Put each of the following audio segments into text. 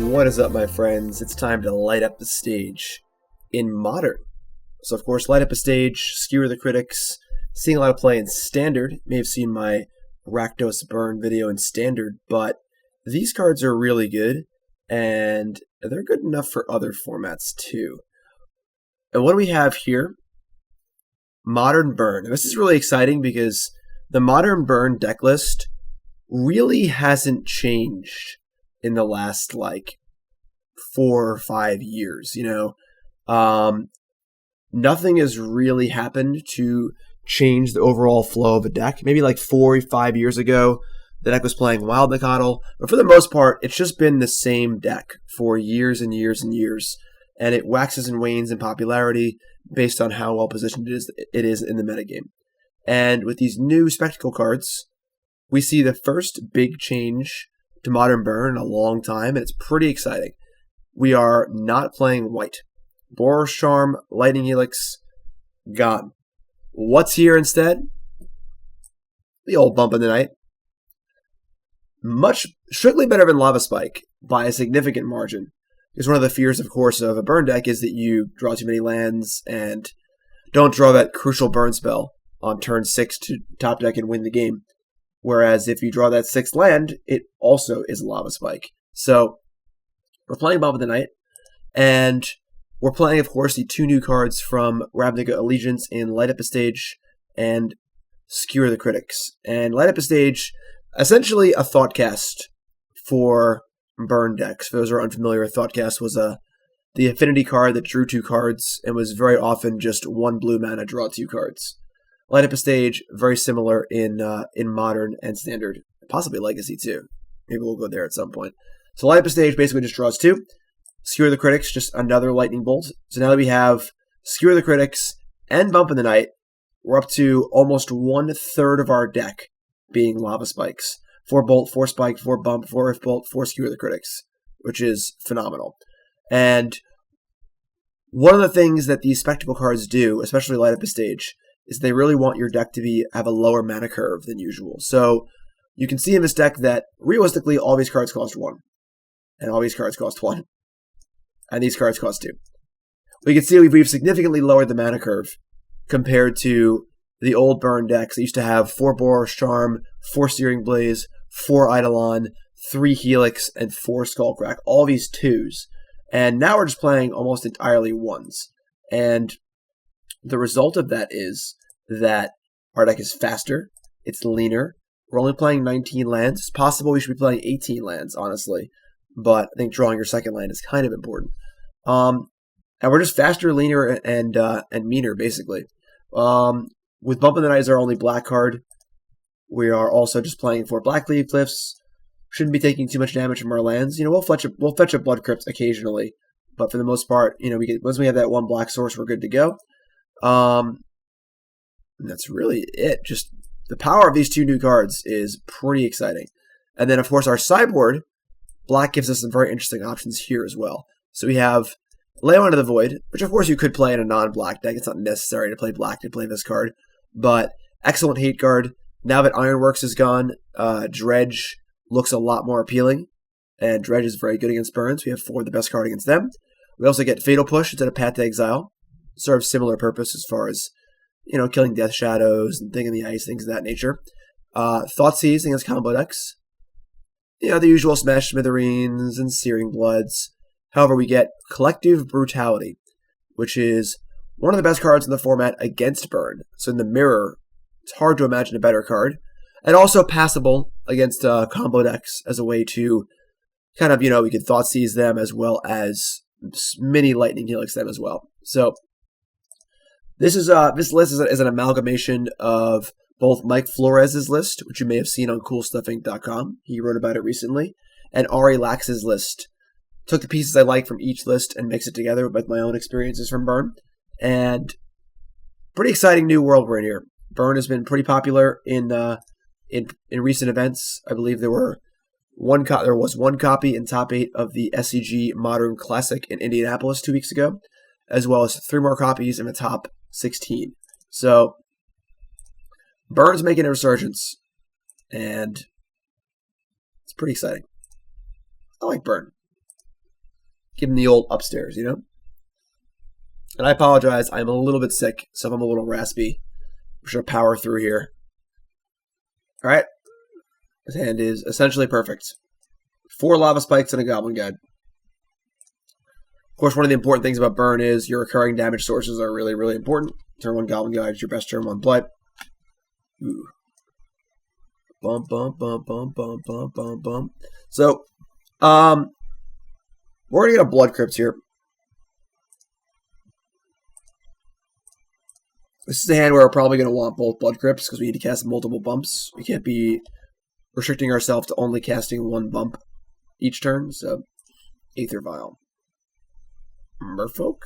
What is up, my friends? It's time to light up the stage in Modern. So, of course, light up a stage, Skewer the Critics, seeing a lot of play in Standard. You may have seen my Rakdos Burn video in Standard, but these cards are really good, and they're good enough for other formats, too. And what do we have here? Modern Burn. Now, this is really exciting because the Modern Burn deck list really hasn't changed in the last, 4 or 5 years, Nothing has really happened to change the overall flow of a deck. Maybe 4 or 5 years ago, the deck was playing Wild Nicodle, but for the most part, it's just been the same deck for years and years and years, and it waxes and wanes in popularity based on how well positioned it is in the metagame. And with these new Spectacle cards, we see the first big change to Modern Burn in a long time, and it's pretty exciting. We are not playing white. Borer's Charm, Lightning Helix, gone. What's here instead? The old Bump in the Night. Strictly better than Lava Spike by a significant margin. Because one of the fears, of course, of a burn deck is that you draw too many lands and don't draw that crucial burn spell on turn 6 to top deck and win the game. Whereas if you draw that 6th land, it also is a Lava Spike. So, we're playing Bump of the Night, and we're playing, of course, the 2 new cards from Ravnica Allegiance in Light Up a Stage and Skewer the Critics. And Light Up a Stage, essentially a Thoughtcast for burn decks. For those who are unfamiliar, Thoughtcast was the affinity card that drew 2 cards and was very often just 1 blue mana, draw 2 cards. Light Up a Stage, very similar in Modern and Standard, possibly Legacy too. Maybe we'll go there at some point. So Light Up a Stage basically just draws 2. Skewer the Critics, just another Lightning Bolt. So now that we have Skewer the Critics and Bump in the Night, we're up to almost 1/3 of our deck being Lava Spikes. 4 Bolt, 4 Spike, 4 Bump, 4 If Bolt, 4 Skewer the Critics, which is phenomenal. And one of the things that these Spectacle cards do, especially Light Up a Stage, is they really want your deck to have a lower mana curve than usual. So you can see in this deck that realistically all these cards cost 1. And all these cards cost 1. And these cards cost 2. We can see we've significantly lowered the mana curve compared to the old burn decks that used to have 4 Borer's Charm, 4 Searing Blaze, 4 Eidolon, 3 Helix, and 4 Skullcrack. All these 2s. And now we're just playing almost entirely 1s. And the result of that is that our deck is faster, it's leaner, we're only playing 19 lands. It's possible we should be playing 18 lands, honestly, but I think drawing your second land is kind of important. And we're just faster, leaner, and meaner, basically. With Bump in the Night as our only black card, we are also just playing for Blackcleave Cliffs. Shouldn't be taking too much damage from our lands. We'll fetch a Blood Crypt occasionally, but for the most part, once we have that 1 black source, we're good to go. And that's really it. Just the power of these 2 new cards is pretty exciting. And then, of course, our sideboard, black gives us some very interesting options here as well. So we have Leyline of the Void, which of course you could play in a non-black deck. It's not necessary to play black to play this card. But excellent hate card. Now that Ironworks is gone, Dredge looks a lot more appealing. And Dredge is very good against burns. We have 4 of the best card against them. We also get Fatal Push instead of Path to Exile. Serves similar purpose as far as, killing Death Shadows and Thing in the Ice, things of that nature. Thoughtseize against combo decks. The usual Smash Smithereens and Searing Bloods. However, we get Collective Brutality, which is one of the best cards in the format against burn. So in the mirror, it's hard to imagine a better card. And also passable against combo decks as a way to kind of, we could Thoughtseize them as well as mini Lightning Helix them as well. So this list is an amalgamation of both Mike Flores' list, which you may have seen on CoolStuffInc.com. He wrote about it recently, and Ari Lax's list. Took the pieces I like from each list and mixed it together with my own experiences from Burn. And pretty exciting new world we're in here. Burn has been pretty popular in recent events. I believe there was one copy in top 8 of the SCG Modern Classic in Indianapolis 2 weeks ago, as well as 3 more copies in the top 16. So Burn's making a resurgence, and it's pretty exciting. I like Burn. Give him the old upstairs, you know? And I apologize, I'm a little bit sick, so I'm a little raspy. We should power through here. Alright. His hand is essentially perfect. 4 lava spikes and a Goblin Guide. Of course, one of the important things about burn is your recurring damage sources are really, really important. Turn 1 Goblin Guide is your best turn 1 blight. Ooh. Bump, bump, bump, bump, bump, bump, bump, bump. So, we're going to get a Blood Crypt here. This is a hand where we're probably going to want both Blood Crypts because we need to cast multiple bumps. We can't be restricting ourselves to only casting 1 bump each turn. So, Aether Vial. Merfolk?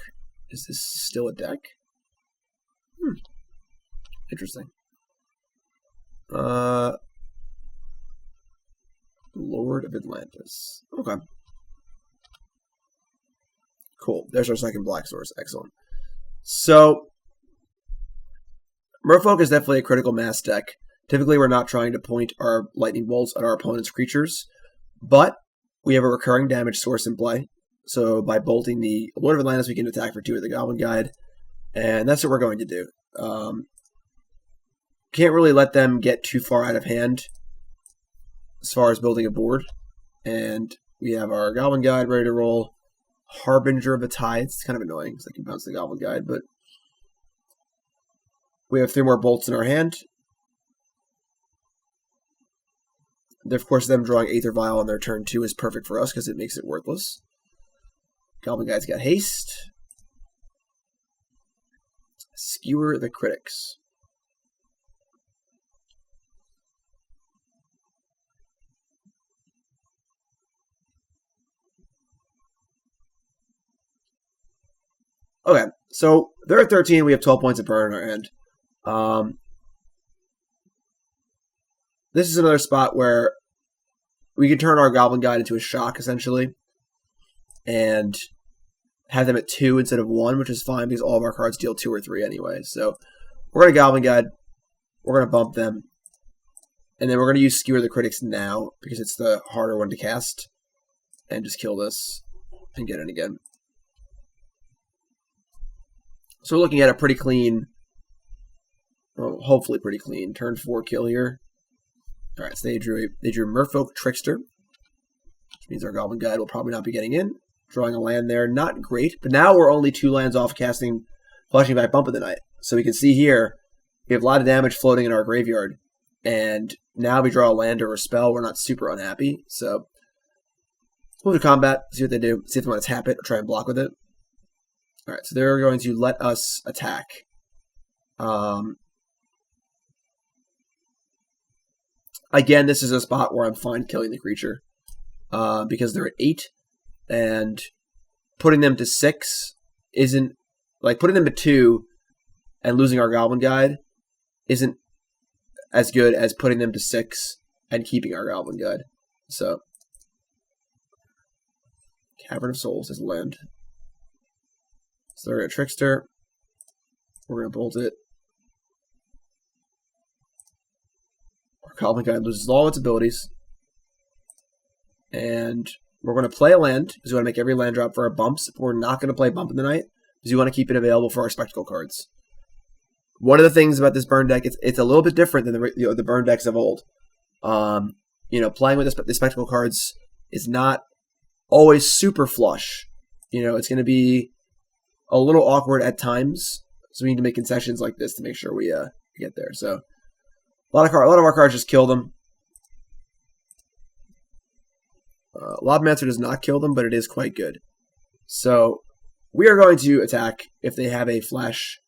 Is this still a deck? Interesting. Lord of Atlantis. Okay. Cool. There's our second black source. Excellent. So, Merfolk is definitely a critical mass deck. Typically, we're not trying to point our lightning bolts at our opponent's creatures, but we have a recurring damage source in play. So, by bolting the Lord of Atlantis, we can attack for 2 with the Goblin Guide, and that's what we're going to do. Can't really let them get too far out of hand as far as building a board. And we have our Goblin Guide ready to roll. Harbinger of the Tides. It's kind of annoying because I can bounce the Goblin Guide, but we have 3 more bolts in our hand. Of course, them drawing Aether Vial on their turn 2 is perfect for us because it makes it worthless. Goblin Guide's got haste. Skewer the Critics. Okay, so they're at 13. We have 12 points of burn in our hand. This is another spot where we can turn our Goblin Guide into a shock, essentially, and have them at 2 instead of 1, which is fine because all of our cards deal 2 or 3 anyway. So we're going to Goblin Guide. We're going to bump them. And then we're going to use Skewer the Critics now because it's the harder one to cast. And just kill this and get in again. So we're looking at a pretty clean, well, hopefully pretty clean, turn 4 kill here. Alright, so they drew Merfolk Trickster, which means our Goblin Guide will probably not be getting in. Drawing a land there, not great, but now we're only 2 lands off casting Flashing Back Bump of the Night. So we can see here, we have a lot of damage floating in our graveyard, and now we draw a land or a spell, we're not super unhappy. So, move to combat, see what they do, see if they want to tap it or try and block with it. Alright, so they're going to let us attack. Again, this is a spot where I'm fine killing the creature. Because they're at 8, and putting them to 6 isn't... Like, putting them to 2 and losing our Goblin Guide isn't as good as putting them to 6 and keeping our Goblin Guide. So, Cavern of Souls is land. So they're a Trickster. We're going to bolt it. Our Goblin Guide loses all its abilities. And we're going to play a land, because we want to make every land drop for our bumps. We're not going to play Bump in the Night, because we want to keep it available for our Spectacle cards. One of the things about this burn deck, it's a little bit different than the burn decks of old. Playing with the Spectacle cards is not always super flush. It's going to be a little awkward at times, so we need to make concessions like this to make sure we get there. So a lot of our cards just kill them. Lavamancer does not kill them, but it is quite good. So we are going to attack if they have a flash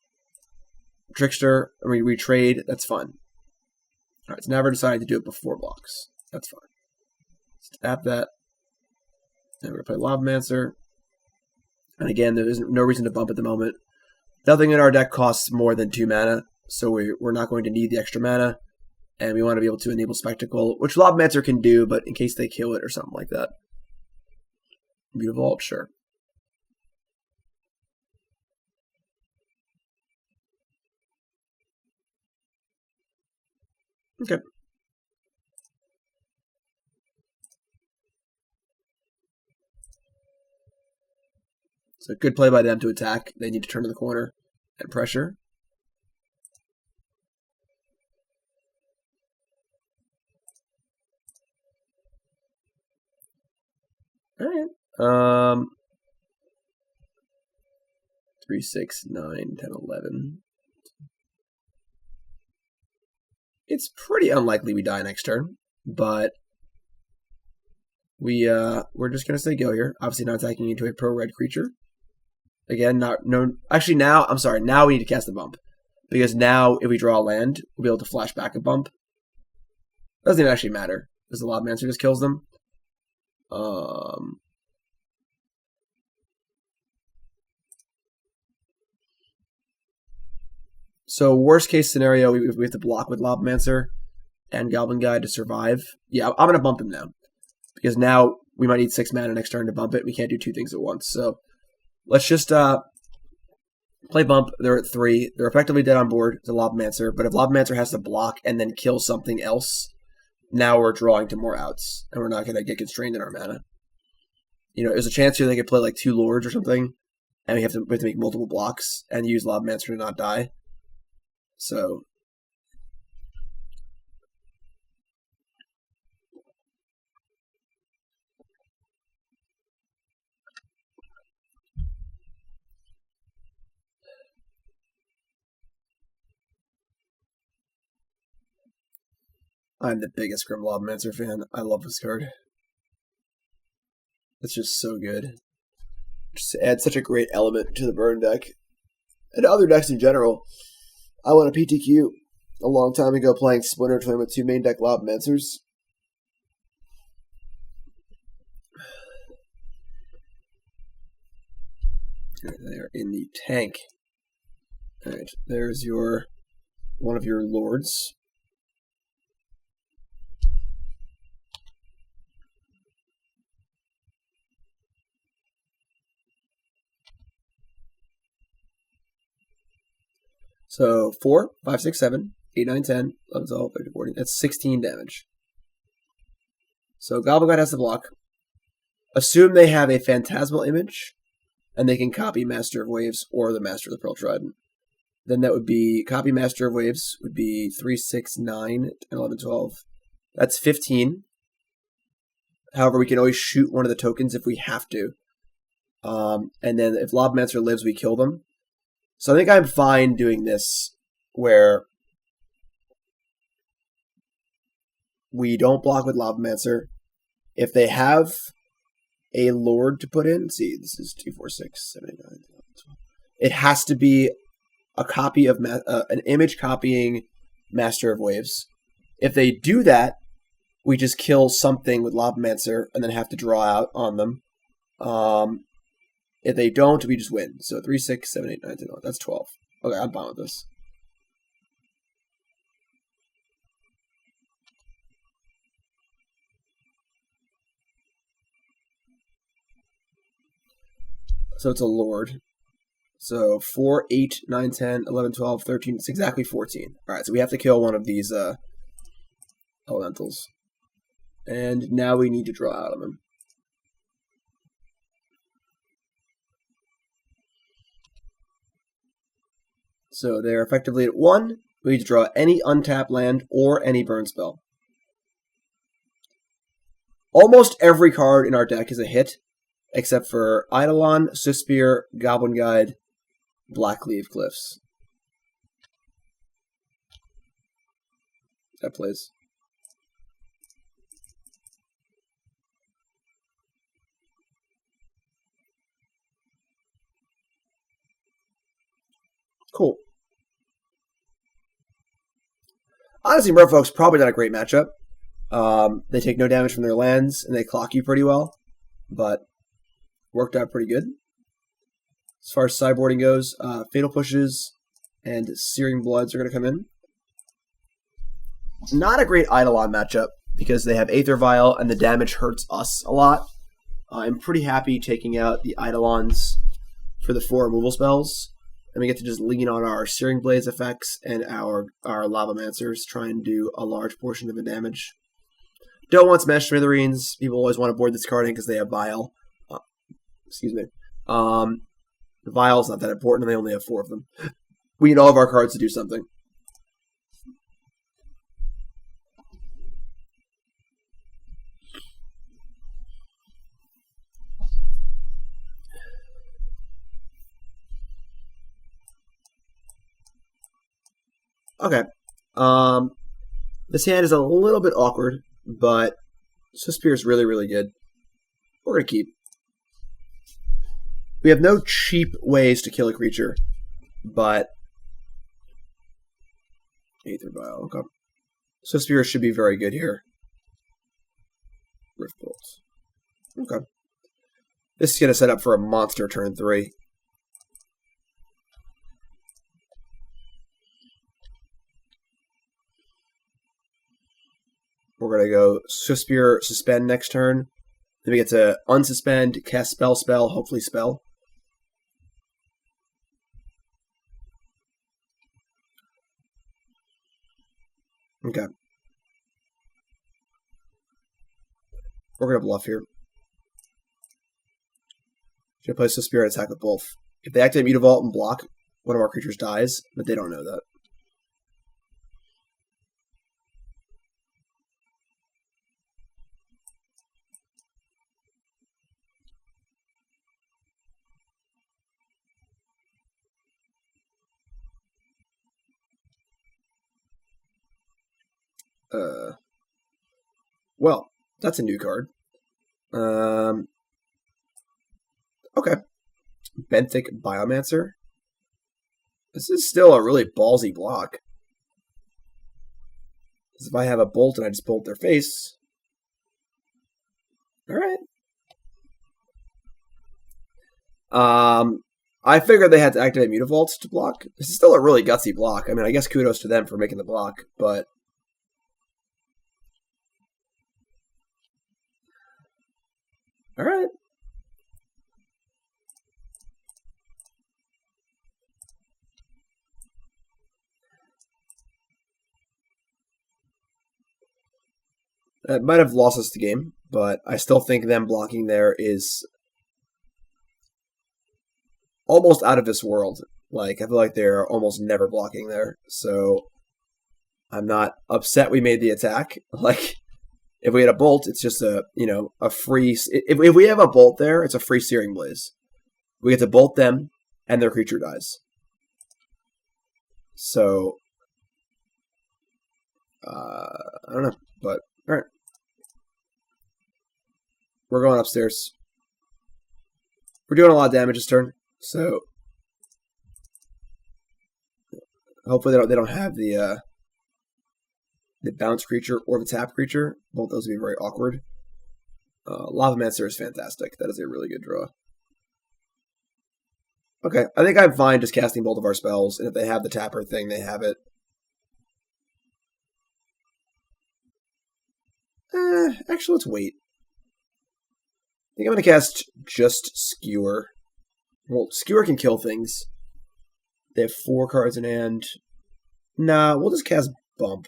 Trickster. I mean, we trade. That's fun. All right, so now we're deciding to do it before blocks. That's fine. Let's tap that. And we're going to play Lavamancer. And again, there isn't no reason to bump at the moment. Nothing in our deck costs more than 2 mana, so we're not going to need the extra mana. And we want to be able to enable Spectacle, which Lavamancer can do, but in case they kill it or something like that. Evolve, sure. Okay. So good play by them to attack. They need to turn to the corner and pressure. All right. 3, 6, 9, 10, 11. It's pretty unlikely we die next turn, but we're just gonna say go here. Obviously, not attacking into a pro-red creature. Again, actually, now I'm sorry. Now we need to cast the bump because now if we draw a land, we'll be able to flash back a bump. Doesn't even actually matter because the Lavamancer just kills them. So worst case scenario, we have to block with Lavamancer and Goblin Guide to survive. Yeah, I'm gonna bump him now because now we might need 6 mana next turn to bump it. We can't do 2 things at once. So let's just play bump. They're at 3. They're effectively dead on board to Lavamancer. But if Lavamancer has to block and then kill something else, now we're drawing to more outs, and we're not gonna get constrained in our mana. You know, there's a chance here they could play like 2 lords or something, and we have to make multiple blocks and use Lavamancer to not die. So I'm the biggest Grim Lavamancer fan. I love this card. It's just so good. Just adds such a great element to the burn deck. And other decks in general. I won a PTQ a long time ago playing Splinter Twin with 2 main deck Lavamancers. They're in the tank. Alright, there's one of your lords. So 4, 5, 6, 7, 8, 9, 10, 11, 12, 13, 14. That's 16 damage. So Goblin Guide has to block. Assume they have a Phantasmal Image, and they can copy Master of Waves or the Master of the Pearl Trident. Then that would be, copy Master of Waves would be 3, 6, 9, 10, 11, 12. That's 15. However, we can always shoot one of the tokens if we have to. And then if Lavamancer lives, we kill them. So I think I'm fine doing this where we don't block with Lavamancer. If they have a Lord to put in, let's see, this is 2, 4, 6, 7, 8, 9, 10, 12. It has to be a copy of an image copying Master of Waves. If they do that, we just kill something with Lavamancer and then have to draw out on them. If they don't, we just win. So 3, 6, 7, 8, 9, 10, 11. That's 12. Okay, I'm fine with this. So it's a Lord. So 4, 8, 9, 10, 11, 12, 13. It's exactly 14. Alright, so we have to kill one of these elementals. And now we need to draw out of them. So they're effectively at 1. We need to draw any untapped land or any burn spell. Almost every card in our deck is a hit, except for Eidolon, Swiftspear, Goblin Guide, Blackcleave Cliffs. That plays. Cool. Honestly, Merfolk's probably not a great matchup. They take no damage from their lands, and they clock you pretty well, but worked out pretty good. As far as sideboarding goes, Fatal Pushes and Searing Bloods are going to come in. Not a great Eidolon matchup, because they have Aether Vial, and the damage hurts us a lot. I'm pretty happy taking out the Eidolons for the 4 removal spells. And we get to just lean on our Searing Blaze effects and our Lavamancers, try and do a large portion of the damage. Don't want Smash Smithereens. People always want to board this card in because they have Vial. Excuse me. The Vial's not that important, and they only have 4 of them. We need all of our cards to do something. Okay. This hand is a little bit awkward, but Swiftspear is really, really good. We're going to keep. We have no cheap ways to kill a creature, but Aether Vial. Okay. Swiftspear should be very good here. Rift Bolt. Okay. This is going to set up for a monster turn 3. We're going to go Swiftspear, suspend next turn. Then we get to unsuspend, cast spell, hopefully spell. Okay. We're going to bluff here. Should I play Swiftspear and attack with both? If they activate Mutavault and block, one of our creatures dies, but they don't know that. Well, that's a new card. Okay. Benthic Biomancer. This is still a really ballsy block. Because if I have a bolt and I just bolt their face. Alright. I figured they had to activate Mutavaults to block. This is still a really gutsy block. I mean, I guess kudos to them for making the block, but alright. It might have lost us the game, but I still think them blocking there is almost out of this world. Like, I feel like they're almost never blocking there. So I'm not upset we made the attack. Like, if we had a bolt, it's just a, a free... If we have a bolt there, it's a free Searing Blaze. We get to bolt them, and their creature dies. So, I don't know, but, alright. We're going upstairs. We're doing a lot of damage this turn, so hopefully they don't have the bounce creature or the tap creature. Both those would be very awkward. Lavamancer is fantastic. That is a really good draw. Okay, I think I'm fine just casting both of our spells, and if they have the tapper thing, they have it. Actually, let's wait. I think I'm going to cast just Skewer. Well, Skewer can kill things. They have 4 cards in hand. Nah, we'll just cast Bump.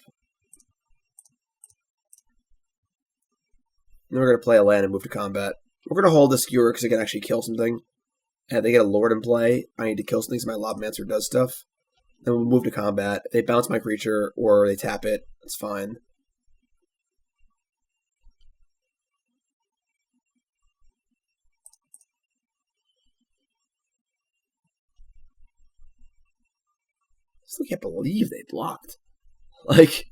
Then we're going to play a land and move to combat. We're going to hold the Skewer because it can actually kill something. And if they get a Lord in play, I need to kill something so my Lavamancer does stuff. Then we'll move to combat. If they bounce my creature or they tap it, it's fine. I still can't believe they blocked. Like,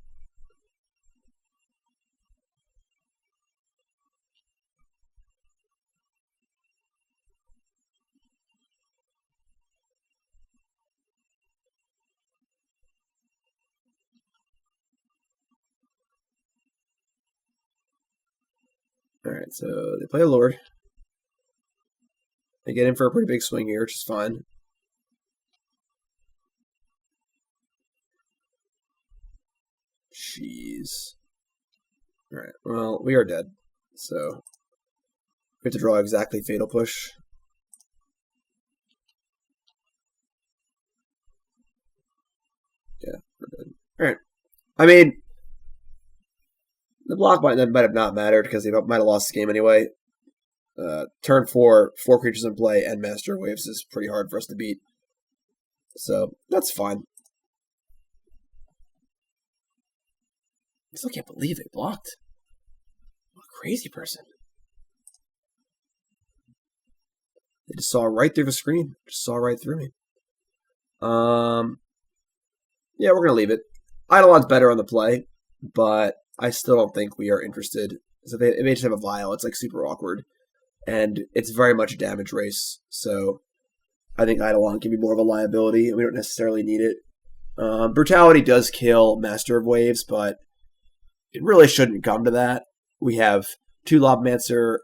alright, so they play a Lord. They get in for a pretty big swing here, which is fine. Jeez. Alright, well, we are dead. So, we have to draw exactly Fatal Push. Yeah, we're dead. Alright. I mean, the block might have not mattered because they might have lost the game anyway. Turn 4, 4 creatures in play, and Master of Waves is pretty hard for us to beat. So, that's fine. I still can't believe they blocked. What a crazy person. They just saw right through the screen. Just saw right through me. Yeah, we're going to leave it. Eidolon's better on the play, but I still don't think we are interested. So they just have a Vial. It's like super awkward. And it's very much a damage race. So I think Eidolon can be more of a liability, and we don't necessarily need it. Brutality does kill Master of Waves, but it really shouldn't come to that. We have 2 Lavamancer,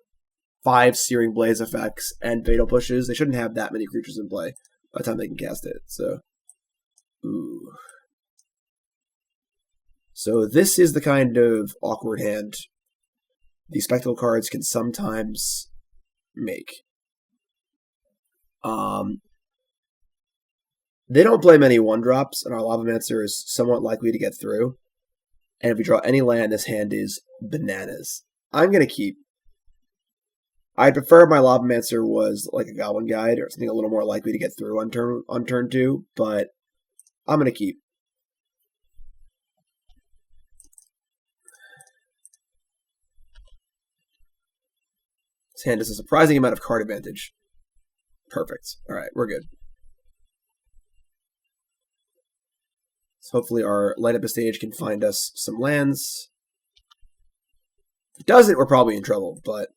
5 Searing Blaze effects, and Fatal Pushes. They shouldn't have that many creatures in play by the time they can cast it. So, ooh. So this is the kind of awkward hand these Spectacle cards can sometimes make. They don't play many 1-drops, and our Lavamancer is somewhat likely to get through. And if we draw any land, this hand is bananas. I'm going to keep. I'd prefer if my Lavamancer was like a Goblin Guide or something a little more likely to get through on turn 2, but I'm going to keep. This hand has a surprising amount of card advantage. Perfect. All right, we're good. So hopefully our Light Up a Stage can find us some lands. If it doesn't, we're probably in trouble, but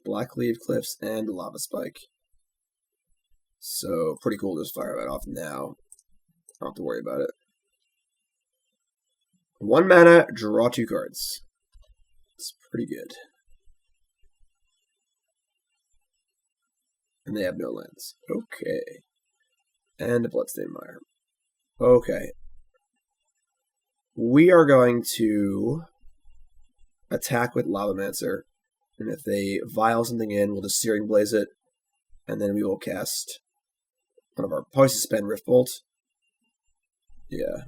Blackcleave Cliffs and Lava Spike. So pretty cool to just fire that off now. Don't have to worry about it. 1 mana, draw 2 cards. It's pretty good. And they have no lands. Okay. And a Bloodstained Mire. Okay. We are going to attack with Lavamancer. And if they vial something in, we'll just Searing Blaze it. And then we will cast one of our... Probably suspend Rift Bolt. Yeah.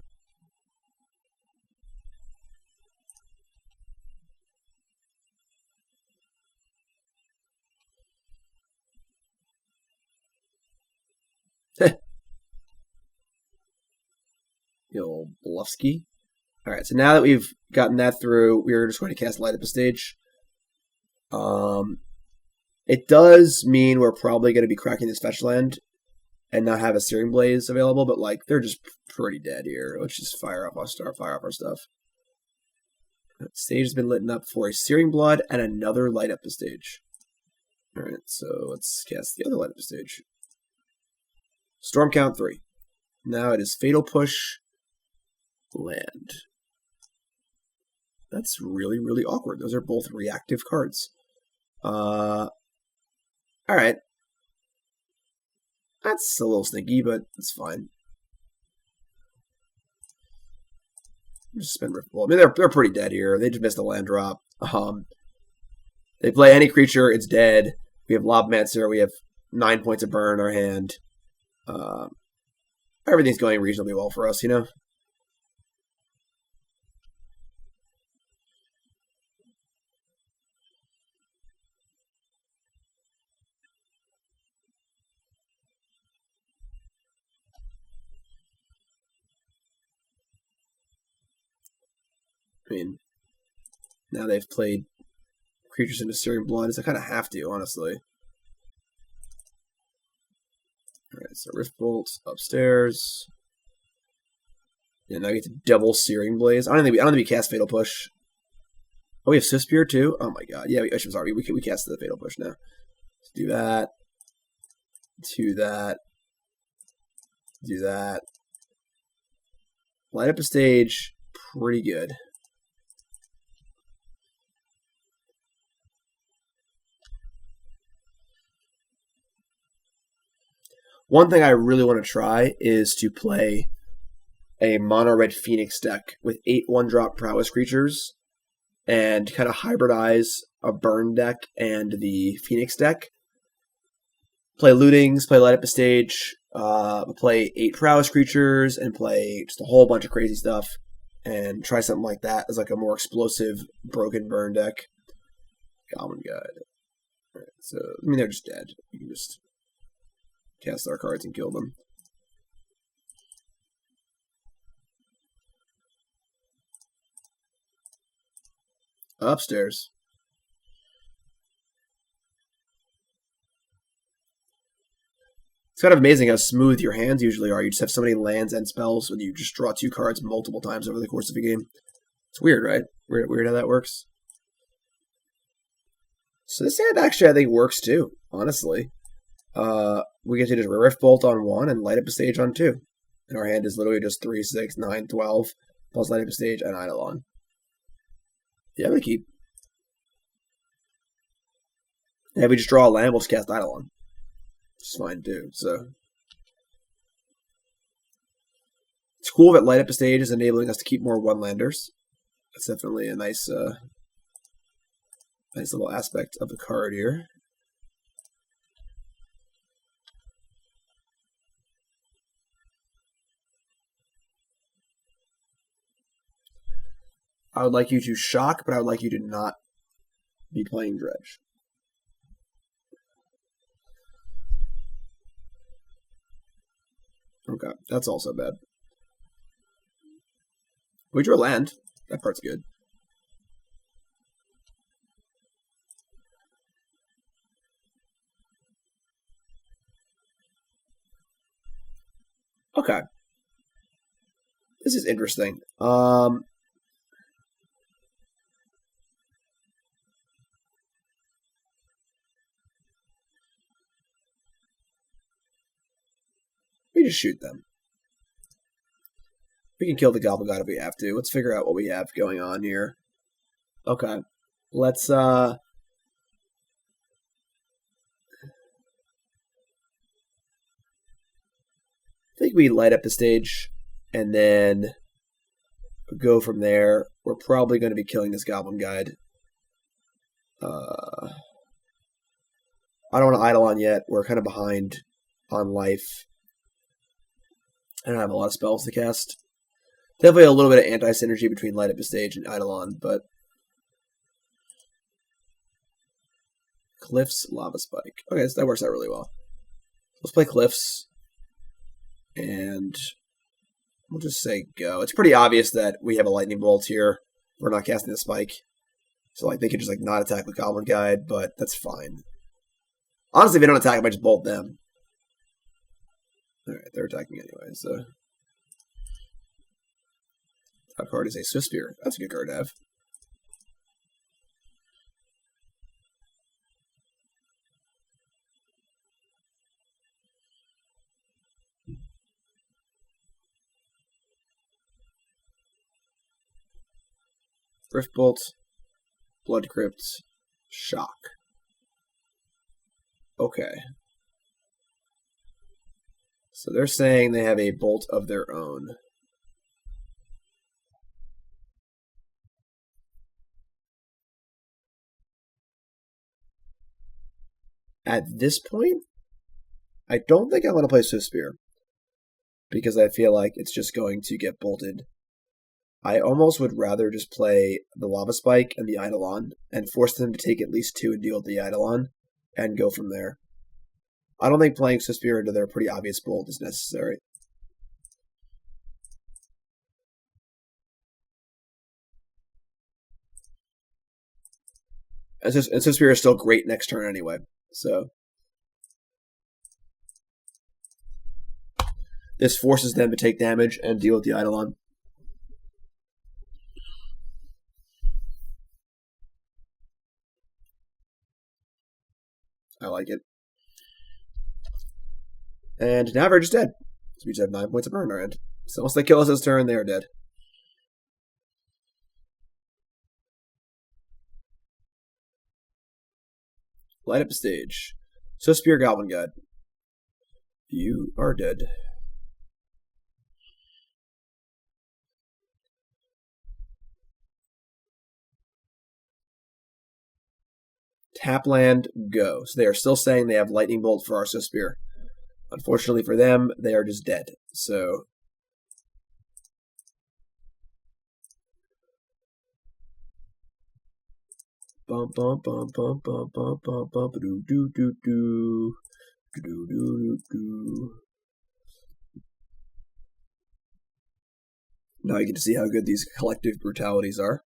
The old Bluffsky. Alright, so now that we've gotten that through, we're just going to cast Light Up a Stage. It does mean we're probably going to be cracking this fetch land and not have a Searing Blaze available, but like they're just pretty dead here. Let's just fire off our stuff. That stage has been lit up for a Searing Blood and another Light Up a Stage. Alright, so let's cast the other Light Up a Stage. Storm count 3. Now it is Fatal Push land. That's really, really awkward. Those are both reactive cards. Alright. That's a little sneaky, but it's fine. Just spend Rift Bolt. I mean, they're pretty dead here. They just missed a land drop. They play any creature, it's dead. We have Lavamancer. We have 9 points of burn in our hand. Everything's going reasonably well for us, you know? I mean, now they've played creatures into Searing Blood, so I kind of have to, honestly. Alright, so Rift Bolt upstairs. Yeah, now I get to double Searing Blaze. I don't think we cast Fatal Push. Oh, we have Swiftspear too? Oh my god. Yeah, I'm sorry. We cast the Fatal Push now. Let's do that. Do that. Do that. Light Up a Stage. Pretty good. One thing I really want to try is to play a mono-red Phoenix deck with 8 1-drop prowess creatures and kind of hybridize a burn deck and the Phoenix deck. Play lootings, play Light Up a Stage, play 8 prowess creatures, and play just a whole bunch of crazy stuff, and try something like that as like a more explosive broken burn deck. Goblin Guide. Alright, so, I mean, they're just dead. You can just cast our cards and kill them. Upstairs. It's kind of amazing how smooth your hands usually are. You just have so many lands and spells when you just draw 2 cards multiple times over the course of a game. It's weird, right? Weird how that works. So this hand actually I think works too, honestly. We get to just Rift Bolt on 1 and Light Up a Stage on 2. And our hand is literally just 3, 6, 9, 12, plus Light Up a Stage and Eidolon. Yeah, we keep. And if we just draw a land, we'll just cast Eidolon. It's fine too, so. It's cool that Light Up a Stage is enabling us to keep more one-landers. That's definitely a nice nice little aspect of the card here. I would like you to shock, but I would like you to not be playing Dredge. Okay, that's also bad. We drew a land. That part's good. Okay. This is interesting. We just shoot them. We can kill the Goblin God if we have to. Let's figure out what we have going on here. Okay. Let's I think we light up the stage and then go from there. We're probably going to be killing this Goblin Guide. I don't want to Eidolon yet. We're kind of behind on life. I don't have a lot of spells to cast. Definitely a little bit of anti-synergy between Light Up a Stage and Eidolon, but Cliffs, Lava Spike. Okay, so that works out really well. Let's play Cliffs, and we'll just say go. It's pretty obvious that we have a Lightning Bolt here. We're not casting the Spike, so like they could just like not attack with Goblin Guide, but that's fine. Honestly, if they don't attack, I might just bolt them. All right, they're attacking anyway, so. Top card is a Swiftspear. That's a good card to have. Rift Bolt, Blood Crypt, Shock. Okay. So they're saying they have a bolt of their own. At this point, I don't think I want to play Swiftspear because I feel like it's just going to get bolted. I almost would rather just play the Lava Spike and the Eidolon and force them to take at least 2 and deal with the Eidolon and go from there. I don't think playing Swiftspear into their pretty obvious bolt is necessary. And Swiftspear is still great next turn anyway. So this forces them to take damage and deal with the Eidolon. I like it. And now we're just dead. So we just have 9 points of burn in our end. So once they kill us this turn, they are dead. Light up a stage. Swiftspear, Goblin God. You are dead. Tap land, go. So they are still saying they have Lightning Bolt for our Swiftspear. Unfortunately for them, they are just dead. So Bump, bump, bump, bump, bump, bump, bump, bump, do, do, do, do. Do, do, do, do. Now you get to see how good these collective brutalities are.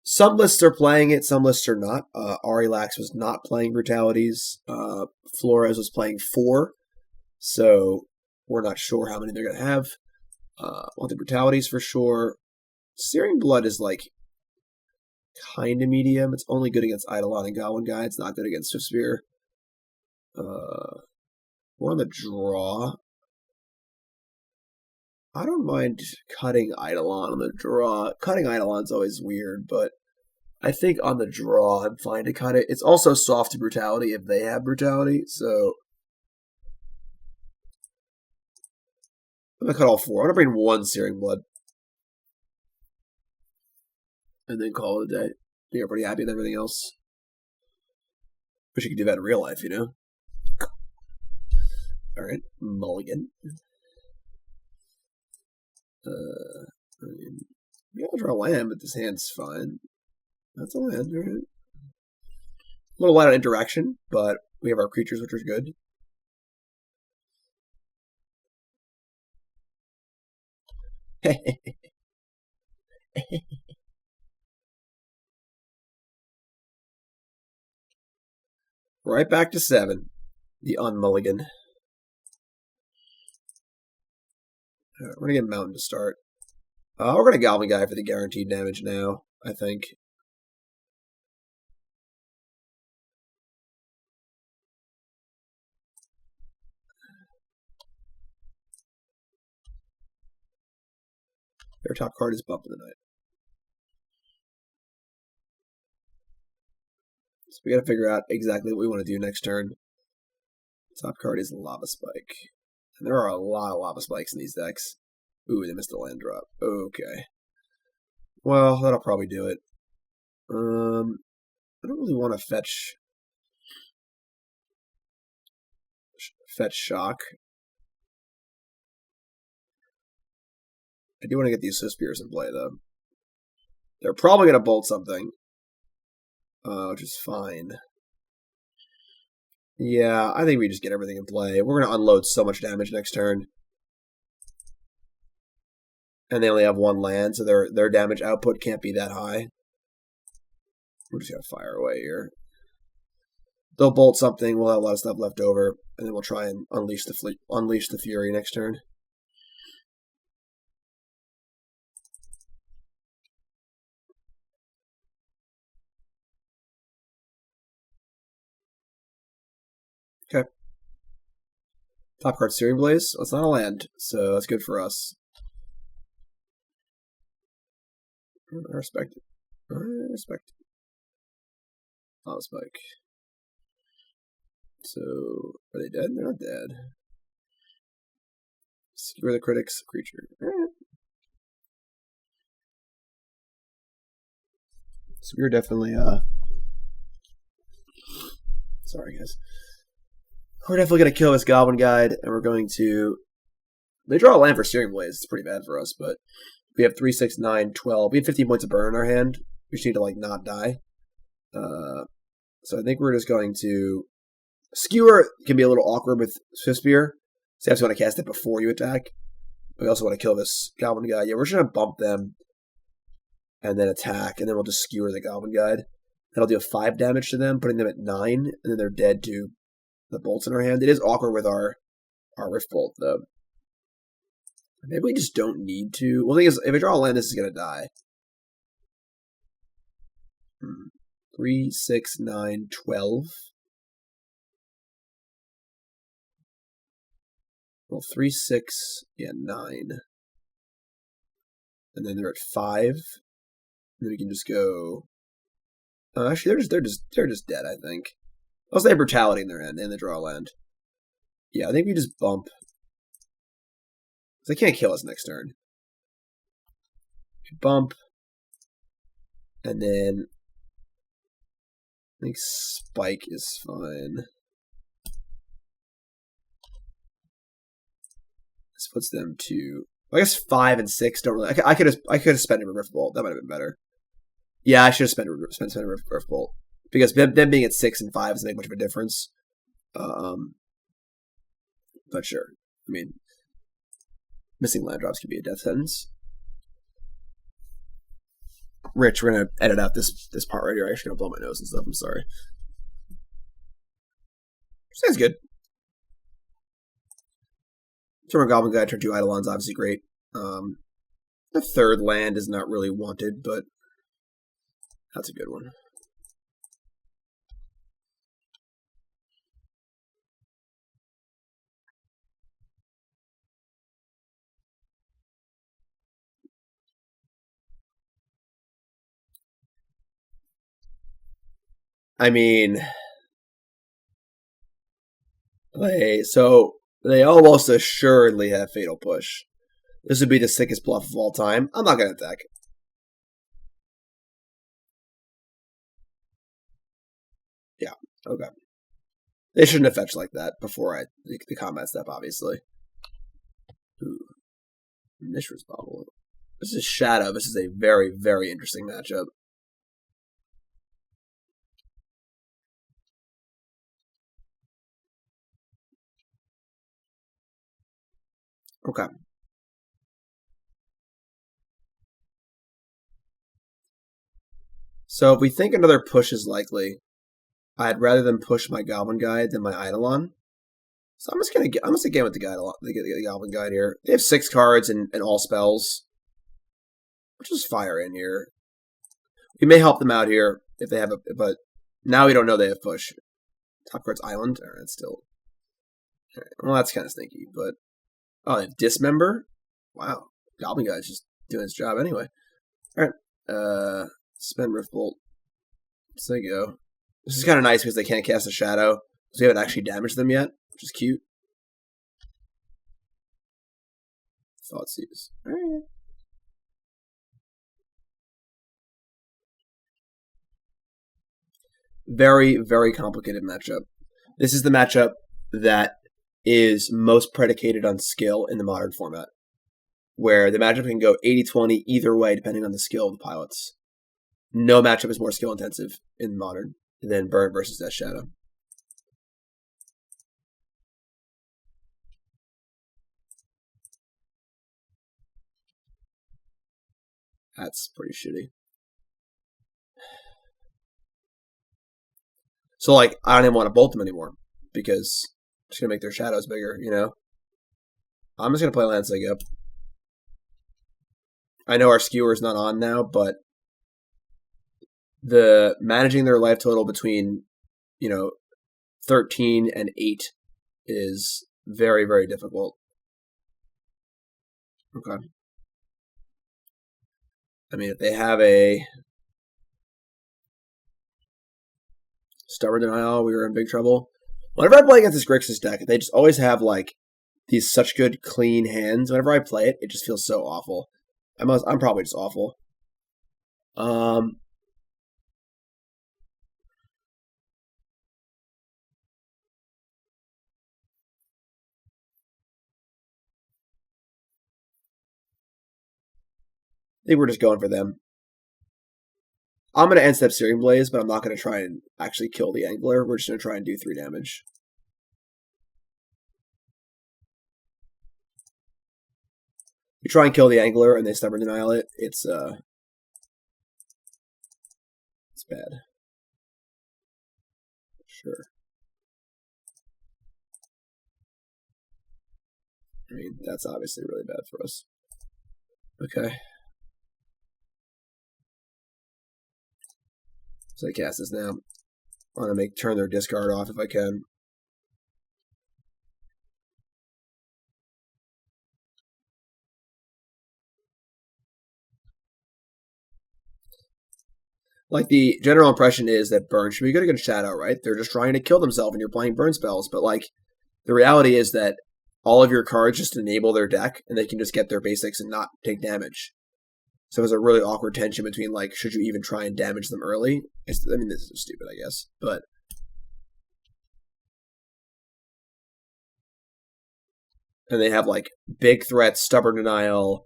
Some lists are playing it, some lists are not. Arilax was not playing brutalities. Flores was playing 4, so we're not sure how many they're going to have. Want the brutalities for sure. Searing Blood is like kind of medium. It's only good against Eidolon and Goblin guy. It's not good against Swiftspear. We're on the draw. I don't mind cutting Eidolon on the draw. Cutting Eidolon's always weird, but I think on the draw I'm fine to cut it. It's also soft to brutality if they have brutality, so I'm gonna cut all 4. I'm gonna bring 1 Searing Blood. And then call it a day. You're pretty happy with everything else. Wish you could do that in real life, you know? Alright, mulligan. I mean, we gotta draw land, but this hand's fine. That's a land, right? A little light on interaction, but we have our creatures, which is good. Right back to 7. The unmulligan. We're going to get Mountain to start. We're going to Goblin guy for the guaranteed damage now, I think. Their top card is Bump of the Night. So we got to figure out exactly what we want to do next turn. Top card is Lava Spike. And there are a lot of Lava Spikes in these decks. Ooh, they missed a land drop. Okay. Well, that'll probably do it. I don't really want to fetch Shock. I do want to get these Swiftspears in play, though. They're probably going to bolt something, which is fine. Yeah, I think we just get everything in play. We're going to unload so much damage next turn. And they only have 1 land, so their damage output can't be that high. We're just going to fire away here. They'll bolt something, we'll have a lot of stuff left over, and then we'll try and unleash the Fury next turn. Okay. Top card Searing Blaze. Well, it's not a land, so that's good for us. I respect it. I respect it. Lava Spike. So, are they dead? They're not dead. Skewer the Critics creature. So we're definitely, sorry guys. We're definitely going to kill this Goblin Guide, and we're going to... They draw a land for Searing Blaze. It's pretty bad for us, but we have 3, 6, 9, 12. We have 15 points of burn in our hand. We just need to, like, not die. So I think we're just going to... Skewer can be a little awkward with Swiftspear. So you have to want to cast it before you attack. We also want to kill this Goblin Guide. Yeah, we're just going to bump them and then attack, and then we'll just Skewer the Goblin Guide. That'll do 5 damage to them, putting them at 9, and then they're dead to the bolts in our hand. It is awkward with our Rift Bolt, though. Maybe we just don't need to. Well, the thing is, if I draw a land, this is going to die. 3, 6, 9, 12. Well, 3, 6, yeah, 9. And then they're at 5. And then we can just go... actually, they're just dead, I think. Unless they have Brutality in their end, and they draw a land. Yeah, I think we just bump. Because they can't kill us next turn. We bump. And then... I think Spike is fine. This puts them to... I guess 5 and 6 don't really... I could have spent him a Rift Bolt. That might have been better. Yeah, I should have spent Rift Bolt. Because them being at 6 and 5 doesn't make much of a difference. But sure. I mean, missing land drops could be a death sentence. Rich, we're going to edit out this part right here. I'm actually going to blow my nose and stuff. I'm sorry. Sounds good. Turn Goblin Guide, turn 2 Eidolon's obviously great. The third land is not really wanted, but that's a good one. I mean, so they almost assuredly have Fatal Push. This would be the sickest bluff of all time. I'm not going to attack. Yeah, okay. They shouldn't have fetched like that before the combat step, obviously. Ooh. Mishra's Bauble. This is Shadow. This is a very, very interesting matchup. Okay. So if we think another push is likely, I'd rather them push my Goblin Guide than my Eidolon. So I'm just gonna get with the Goblin Guide here. They have 6 cards and all spells. Which is fire in here. We may help them out here if they have but now we don't know they have push. Top card's Island. Alright, that's still. Right. Well, that's kind of sneaky, but oh, they have Dismember. Wow, Goblin Guide's just doing its job anyway. All right, spend Rift Bolt. So there you go. This is kind of nice because they can't cast a shadow because we haven't actually damaged them yet, which is cute. Thoughtseize. All right. Very, very complicated matchup. This is the matchup that is most predicated on skill in the modern format, where the matchup can go 80-20 either way depending on the skill of the pilots. No matchup is more skill intensive in modern than Burn versus Death Shadow. That's pretty shitty. So, like, I don't even want to bolt them anymore because it's going to make their shadows bigger, you know? I'm just going to play Landscape up. I know our Skewer is not on now, but the managing their life total between, 13 and 8 is very, very difficult. Okay. I mean, if they have a Stubborn Denial, we were in big trouble. Whenever I play against this Grixis deck, they just always have, like, these such good, clean hands. Whenever I play it, it just feels so awful. I'm probably just awful. I think we're just going for them. I'm going to end step Searing Blaze, but I'm not going to try and actually kill the Angler. We're just going to try and do 3 damage. You try and kill the Angler and they Stubborn Denial it, it's bad. Sure. I mean, that's obviously really bad for us. Okay. So I cast this now. I want to turn their discard off if I can. Like, the general impression is that Burn should be good against Shadow, right? They're just trying to kill themselves and you're playing Burn spells. But, like, the reality is that all of your cards just enable their deck and they can just get their basics and not take damage. So there's a really awkward tension between, like, should you even try and damage them early? I mean, this is stupid, I guess. But and they have, like, big threats, Stubborn Denial.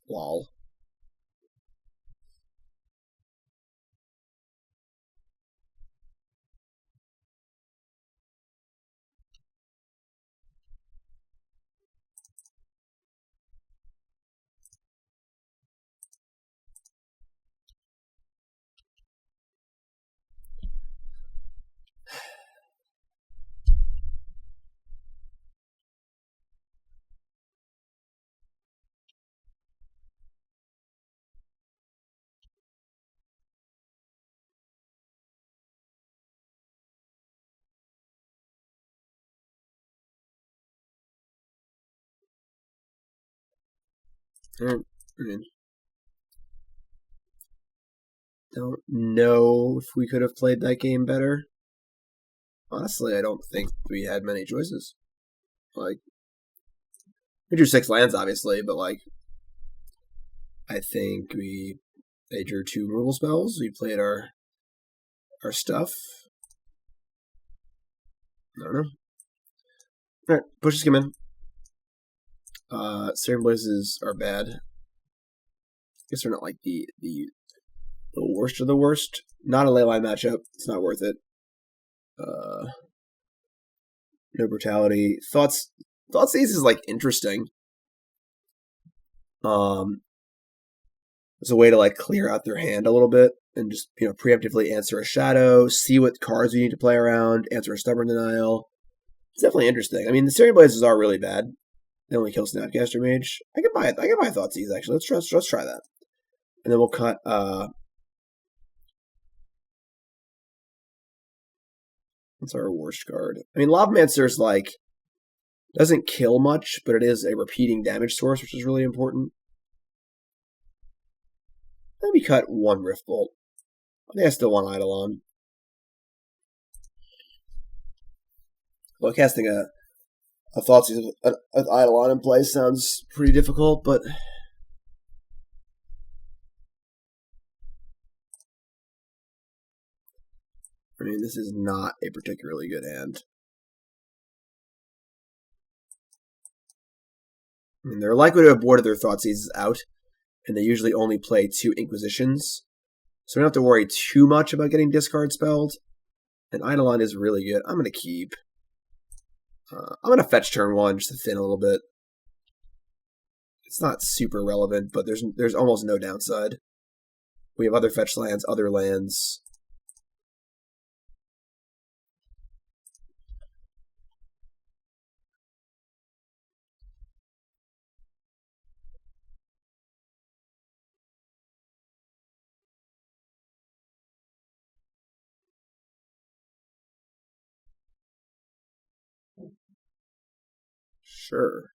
Lol. I mean, don't know if we could have played that game better. Honestly, I don't think we had many choices. Like, we drew 6 lands, obviously, but like, I think they drew 2 removal spells. We played our stuff. I don't know. Alright, pushes come in. Searing Blazes are bad. I guess they're not like the worst of the worst. Not a Leyline matchup. It's not worth it. No Brutality. Thoughtseize is like interesting. It's a way to like clear out their hand a little bit and just preemptively answer a shadow, see what cards you need to play around, answer a stubborn denial. It's definitely interesting. I mean, the Searing Blazes are really bad. They only kill Snapcaster Mage. I can buy Thoughtseize actually. Let's try that. And then we'll cut what's our worst card? I mean, Lavamancer's like doesn't kill much, but it is a repeating damage source, which is really important. Let me cut 1 Rift Bolt. I think I still want Eidolon. Well, casting a Thoughtseize with Eidolon in play sounds pretty difficult, but I mean, this is not a particularly good hand. I mean, they're likely to have boarded their Thoughtseizes out, and they usually only play 2 Inquisitions, so we don't have to worry too much about getting discard spelled. And Eidolon is really good. I'm going to keep. I'm going to fetch turn 1 just to thin a little bit. It's not super relevant, but there's almost no downside. We have other fetch lands, other lands. Sure.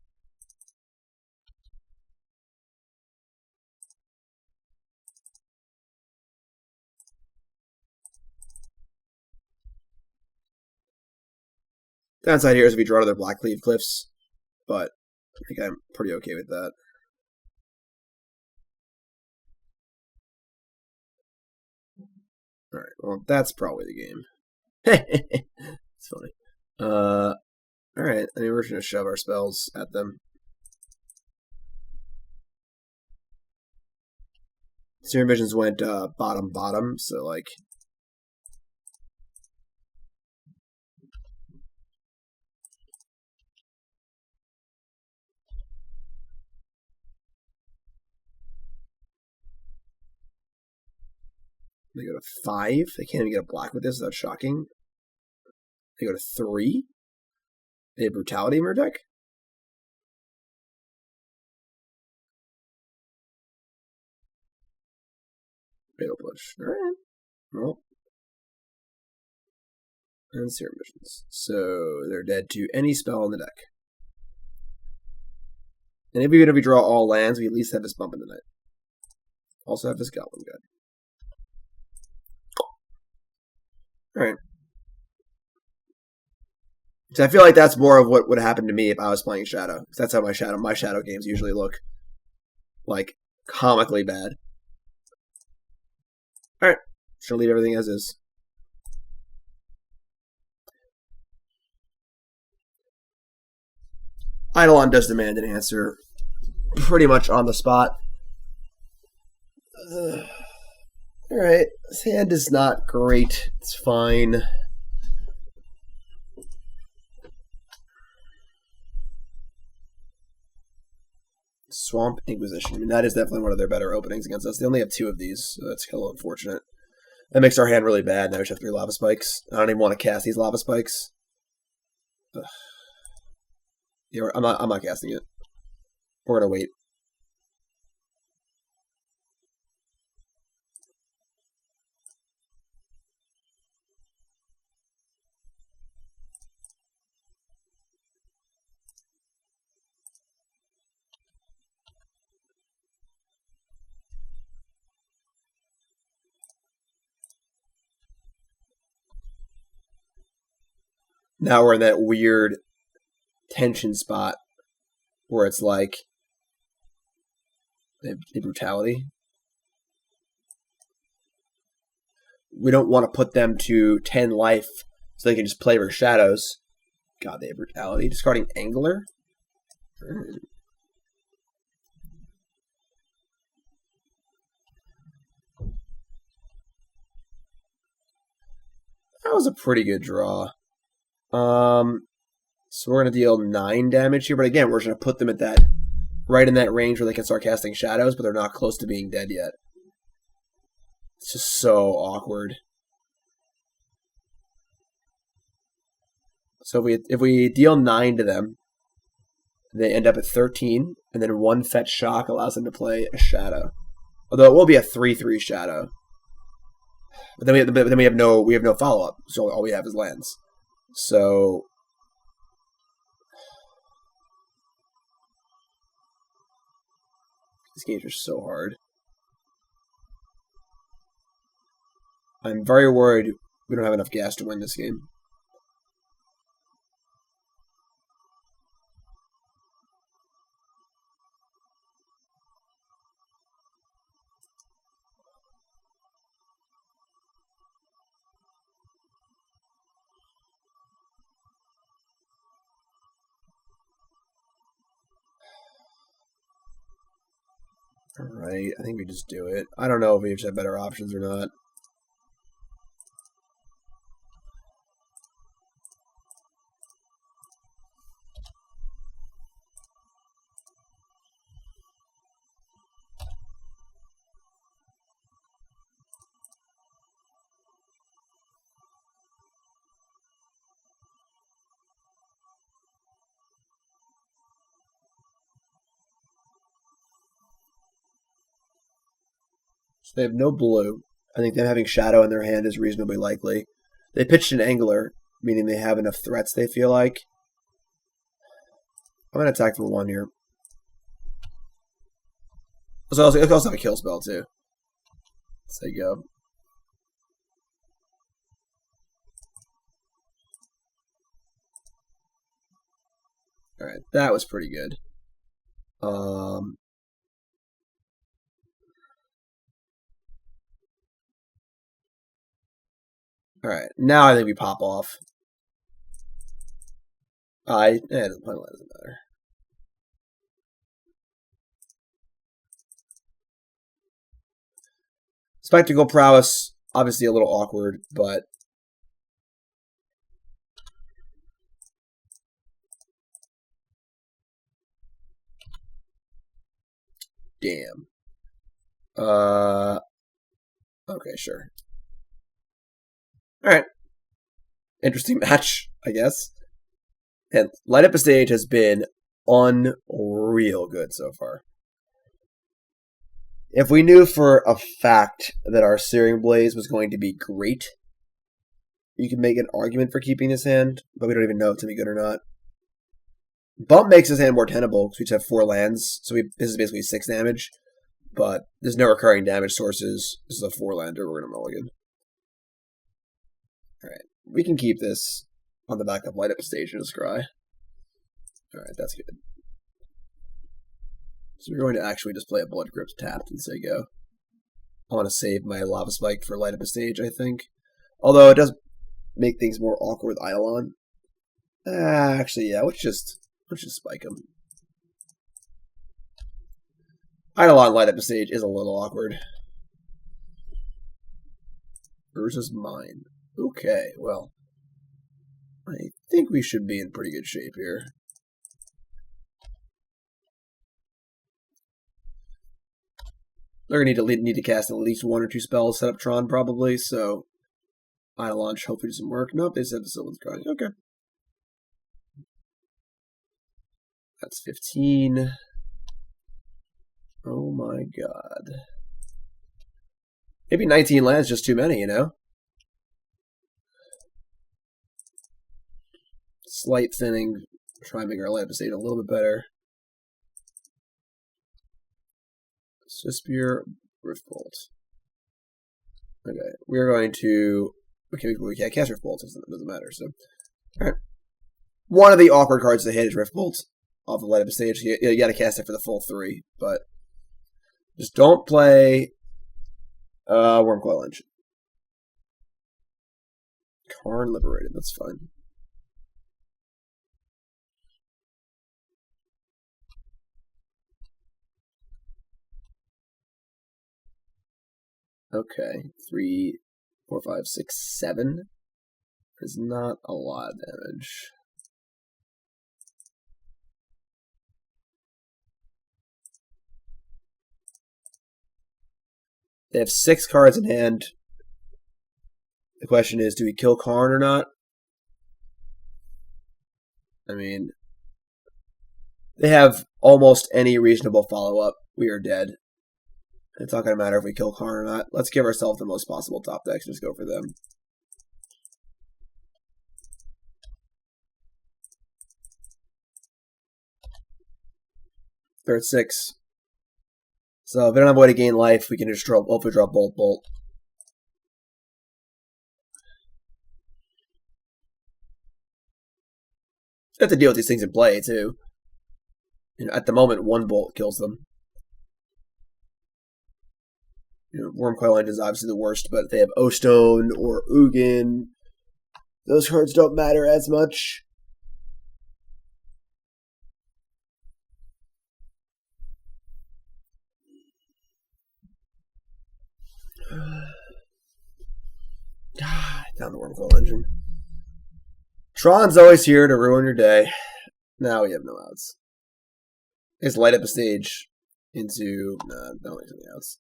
Downside here is if we draw another Blackcleave Cliffs, but I think I'm pretty okay with that. Alright, well, that's probably the game. It's funny. Alright, I mean, we're just going to shove our spells at them. Searing Visions went bottom, so like... They go to 5. They can't even get a black with this. That's shocking. They go to 3. They have Brutality in their deck. Fatal Push. Alright. Well. And Searing Visions. So they're dead to any spell in the deck. And even if we draw all lands, we at least have this bump in the night. Also have this Goblin guy. Alright. So I feel like that's more of what would happen to me if I was playing Shadow. Because that's how my Shadow games usually look. Like, comically bad. Alright. She'll leave everything as is. Eidolon does demand an answer pretty much on the spot. Alright, this hand is not great. It's fine. Swamp Inquisition. I mean, that is definitely one of their better openings against us. They only have 2 of these, so that's a little unfortunate. That makes our hand really bad. Now we should have 3 Lava Spikes. I don't even want to cast these Lava Spikes. Ugh. Yeah, I'm not casting it. We're gonna wait. Now we're in that weird tension spot where it's like the brutality. We don't want to put them to 10 life so they can just play for shadows. God, they have brutality. Discarding Angler. That was a pretty good draw. So we're going to deal 9 damage here, but again, we're just going to put them at that, right in that range where they can start casting shadows, but they're not close to being dead yet. It's just so awkward. So if we deal 9 to them, they end up at 13, and then 1 Fetch Shock allows them to play a shadow. Although it will be a 3/3 shadow. But then we have no follow-up, so all we have is lands. So these games are so hard. I'm very worried we don't have enough gas to win this game. Alright, I think we just do it. I don't know if we have better options or not. So they have no blue. I think them having Shadow in their hand is reasonably likely. They pitched an Angler, meaning they have enough threats, they feel like. I'm going to attack for 1 here. So I also have a kill spell, too. So there you go. Alright, that was pretty good. Alright, now I think we pop off. It doesn't matter. Spectacle Prowess, obviously a little awkward, but damn. Okay, sure. Alright. Interesting match, I guess. And Light Up a Stage has been unreal good so far. If we knew for a fact that our Searing Blaze was going to be great, you could make an argument for keeping this hand, but we don't even know if it's going to be good or not. Bump makes this hand more tenable, because we just have 4 lands, so this is basically 6 damage, but there's no recurring damage sources. This is a 4-lander, we're going to mulligan. Alright, we can keep this on the backup Light Up a Stage and a Scry. Alright, that's good. So we're going to actually just play a Blood Crypt tapped and say go. I want to save my Lava Spike for Light Up a Stage, I think. Although it does make things more awkward with Eidolon. Actually, yeah, let's just spike him. Eidolon Light Up a Stage is a little awkward. Urza's Mine. Okay, well, I think we should be in pretty good shape here. They're going to need to cast at least 1 or 2 spells, set up Tron probably, so Eidolon should hopefully do some work. Nope, they said the Sylvan's crying. Okay. That's 15. Oh my god. Maybe 19 lands just too many, you know? Slight thinning. Try and make our land state a little bit better. Swiftspear, Riftbolt. Okay, we're going to... Okay, we can't cast Riftbolt, it doesn't matter, so... Alright. One of the awkward cards to hit is Riftbolt off the light up stage. You gotta cast it for the full 3, but... Just don't play... Wormcoil Engine. Tarn Liberated, that's fine. Okay, 3, 4, 5, 6, 7 is not a lot of damage. They have 6 cards in hand. The question is, do we kill Karn or not? I mean, they have almost any reasonable follow-up. We are dead. It's not going to matter if we kill Karn or not. Let's give ourselves the most possible top decks and just go for them. They're at 6. So if they don't have a way to gain life, we can just hopefully draw Bolt. They have to deal with these things in play, too. You know, at the moment, 1 Bolt kills them. You know, Wormcoil Engine is obviously the worst, but if they have O-Stone or Ugin, those cards don't matter as much. Down the Wormcoil Engine. Tron's always here to ruin your day. Now we have no outs. Just light up a stage into... Nah, don't make any outs.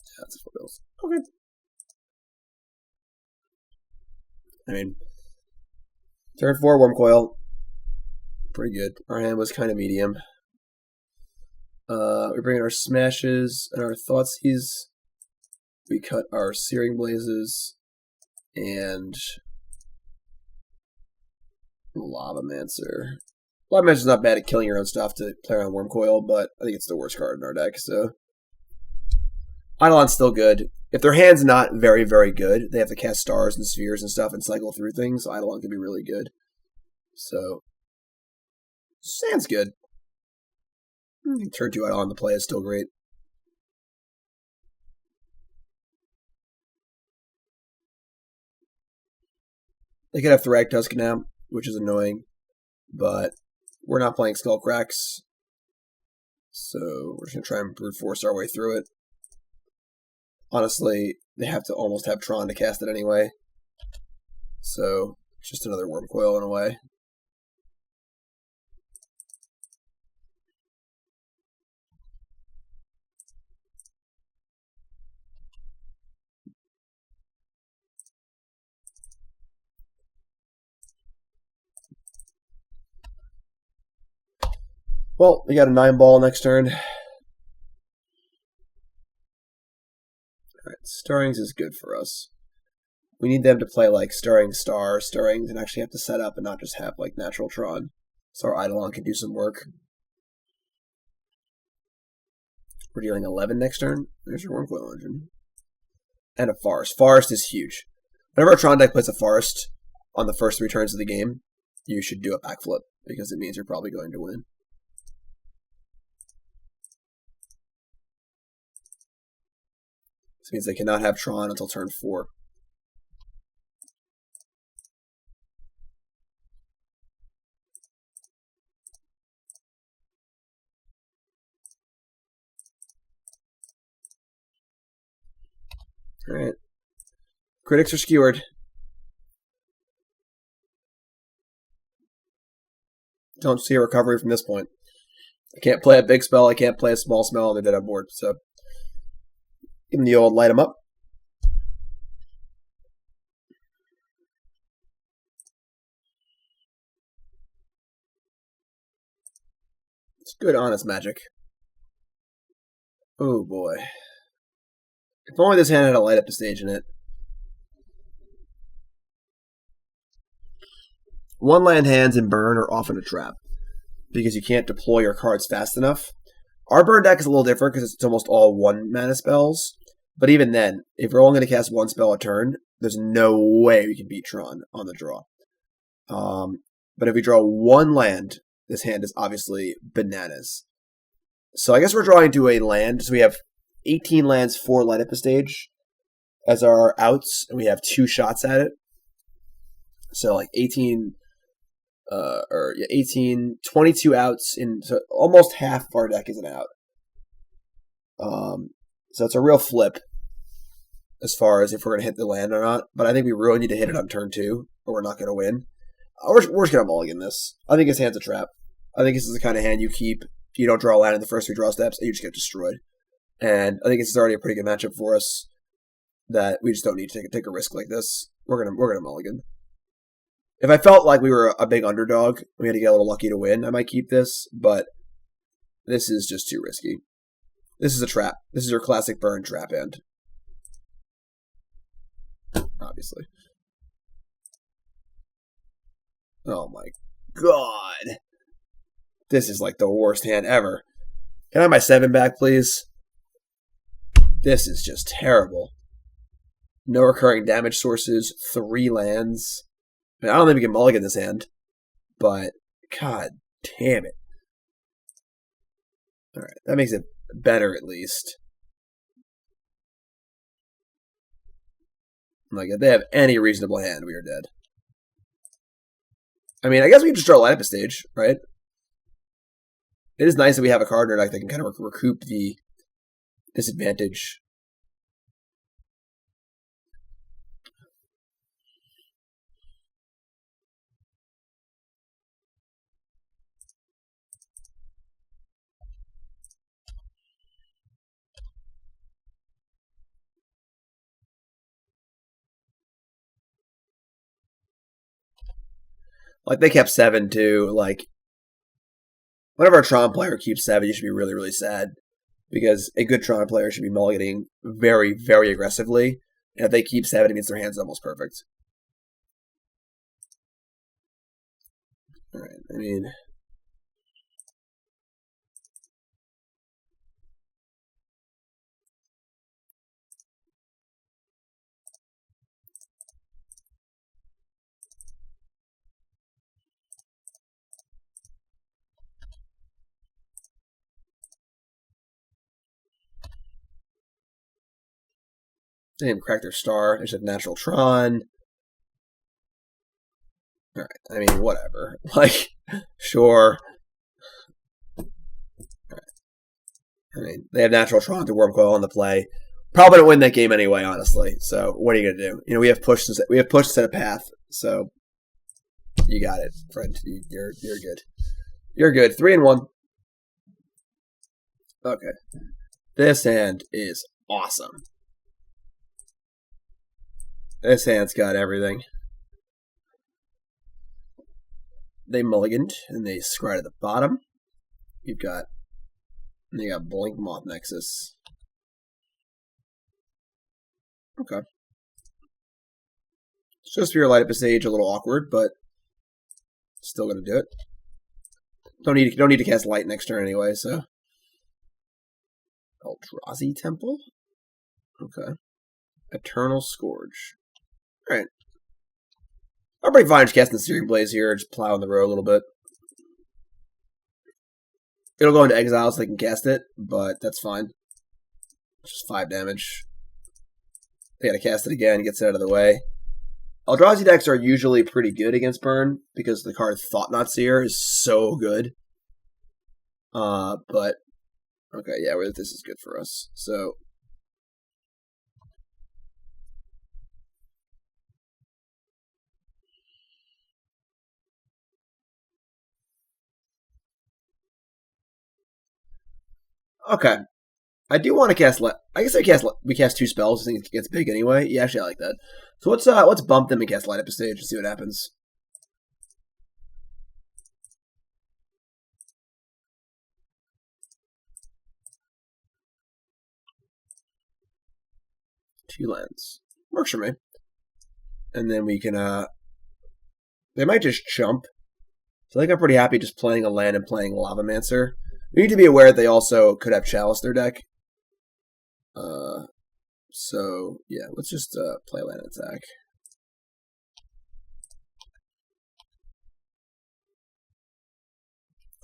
Yeah, that's 4 bills. Okay. I mean, turn 4 Wormcoil. Pretty good. Our hand was kind of medium. We bring in our Smashes and our Thoughtseize. We cut our Searing Blazes and Lavamancer. Lavamancer's not bad at killing your own stuff to play around Wormcoil, but I think it's the worst card in our deck, so... Eidolon's still good. If their hand's not very, very good, they have to cast stars and spheres and stuff and cycle through things, so Eidolon can be really good. So... Sand's good. Turn 2 Eidolon to play is still great. They could have Thragtusk now, which is annoying, but we're not playing Skullcracks, so we're just going to try and brute force our way through it. Honestly, they have to almost have Tron to cast it anyway, so just another Wormcoil in a way. Well, we got a 9-ball next turn. Alright, Stirrings is good for us. We need them to play like Stirring Star, Stirrings, and actually have to set up and not just have like Natural Tron. So our Eidolon can do some work. We're dealing 11 next turn. There's your Wormcoil Engine. And a Forest. Forest is huge. Whenever a Tron deck plays a Forest on the first 3 turns of the game, you should do a backflip, because it means you're probably going to win. This means they cannot have Tron until turn 4. Alright. Critics are skewered. Don't see a recovery from this point. I can't play a big spell. I can't play a small spell. They're dead on board. So give them the old light them up. It's good, honest magic. Oh boy. If only this hand had a light up the stage in it. One land hands in burn are often a trap because you can't deploy your cards fast enough. Our burn deck is a little different because it's almost all 1 mana spells. But even then, if we're only going to cast 1 spell a turn, there's no way we can beat Tron on the draw. But if we draw 1 land, this hand is obviously bananas. So I guess we're drawing to a land. So we have 18 lands, 4 light up the stage as our outs, and we have 2 shots at it. So like 22 outs so almost half of our deck is an out. So it's a real flip as far as if we're going to hit the land or not. But I think we really need to hit it on turn 2 or we're not going to win. We're just going to mulligan this. I think this hand's a trap. I think this is the kind of hand you keep. You don't draw a land in the first 3 draw steps and you just get destroyed. And I think this is already a pretty good matchup for us that we just don't need to take a risk like this. We're gonna mulligan. If I felt like we were a big underdog, we had to get a little lucky to win, I might keep this, but this is just too risky. This is a trap. This is your classic burn trap hand. Obviously. Oh my god. This is like the worst hand ever. Can I have my 7 back, please? This is just terrible. No recurring damage sources, 3 lands. I don't think we can mulligan this hand, but god damn it. Alright, that makes it better at least. Like, if they have any reasonable hand, we are dead. I mean, I guess we can just draw light up a stage, right? It is nice that we have a card in our deck that can kind of recoup the disadvantage. Like, they kept 7 too. Like, whenever a Tron player keeps 7, you should be really, really sad. Because a good Tron player should be mulliganing very, very aggressively. And if they keep 7, it means their hand's almost perfect. Alright, I mean... They didn't crack their star. They just have natural Tron. Alright, I mean, whatever. Like, sure. Alright. I mean, they have natural Tron to Wormcoil on the play. Probably don't win that game anyway, honestly. So, what are you gonna do? You know, we have pushed to set a path. So, you got it, friend. You're good. You're good. 3-1. Okay. This hand is awesome. This hand's got everything. They mulliganed, and they scry to the bottom. You got Blink Moth Nexus. Okay. It's just for your light up a stage, a little awkward, but still gonna do it. Don't need to cast light next turn anyway, so. Eldrazi Temple? Okay. Eternal Scourge. Alright. I'm pretty fine just casting the Searing Blaze here, just plowing the road a little bit. It'll go into exile so they can cast it, but that's fine. Just 5 damage. They gotta cast it again, gets it out of the way. Eldrazi decks are usually pretty good against burn, because the card Thoughtseize is so good. But, okay, yeah, this is good for us. So, Okay. I do want to cast. I guess we cast 2 spells. I think it gets big anyway. Yeah, actually, I like that. So let's bump them and cast Light Up a Stage and see what happens. Two lands works for me. And then we can. They might just chump. So I think I'm pretty happy just playing a land and playing Lavamancer. We need to be aware that they also could have Chalice in their deck. So yeah, let's just play land attack.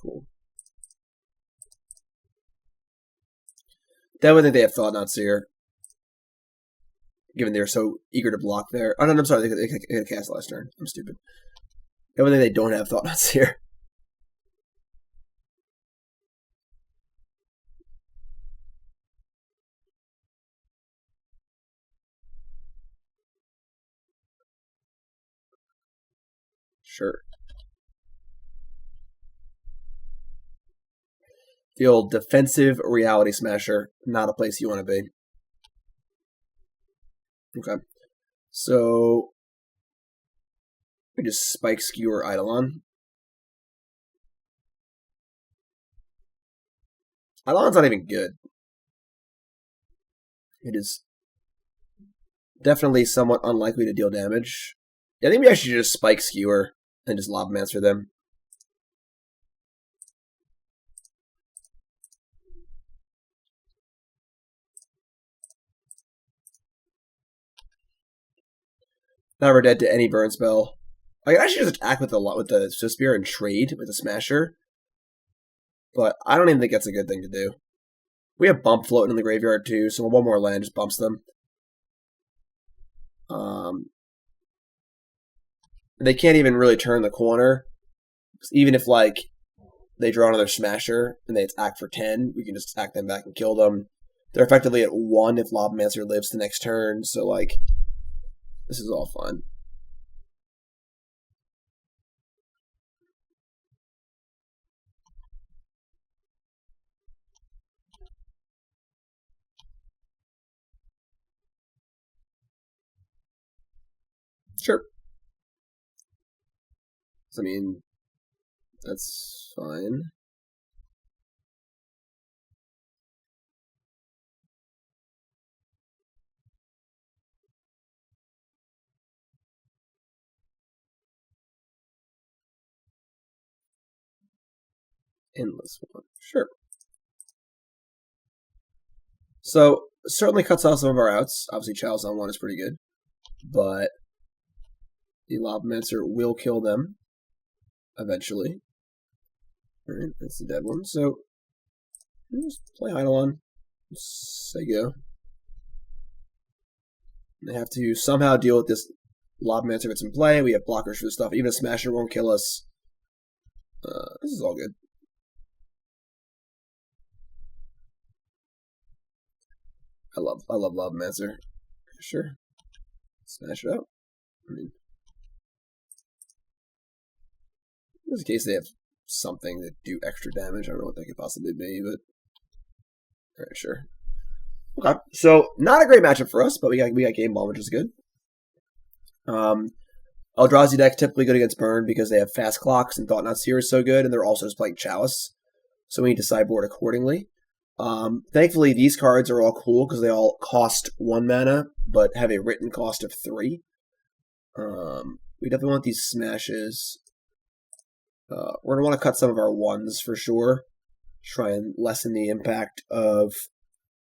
Cool. Definitely think they have Thoughtseize, given they're so eager to block there. Oh no, I'm sorry, they could cast last turn. I'm stupid. Definitely they don't have Thoughtseize. Sure. The old defensive reality smasher, not a place you want to be. Okay. So we just spike Skewer Eidolon. Eidolon's not even good. It is definitely somewhat unlikely to deal damage. Yeah, I think we actually just spike Skewer and just Lavamancer them. Now we're dead to any burn spell. I can actually just attack with the Swiftspear and trade with the Smasher. But I don't even think that's a good thing to do. We have Bump floating in the graveyard too, so one more land just bumps them. They can't even really turn the corner. Even if like they draw another Smasher and they attack for 10, we can just attack them back and kill them. They're effectively at 1 if Lavamancer lives the next turn, so like this is all fun. Sure. I mean, that's fine. Endless one. Sure. So, certainly cuts off some of our outs. Obviously, Chalice on 1 is pretty good. But the Lavamancer will kill them eventually. Alright, that's the dead one. So, just play Eidolon. Say go. They have to somehow deal with this Lavamancer if it's in play. We have blockers for this stuff. Even a Smasher won't kill us. This is all good. I love Lavamancer. Sure. Smash it out. I mean, in this case, they have something that do extra damage. I don't know what that could possibly be, but alright, sure. Okay, so not a great matchup for us, but we got Game Ball, which is good. Eldrazi deck typically good against Burn because they have fast clocks and Thoughtseize is so good, and they're also just playing Chalice, so we need to sideboard accordingly. Thankfully, these cards are all cool because they all cost 1 mana, but have a written cost of 3. We definitely want these smashes. We're going to want to cut some of our 1s for sure. Try and lessen the impact of,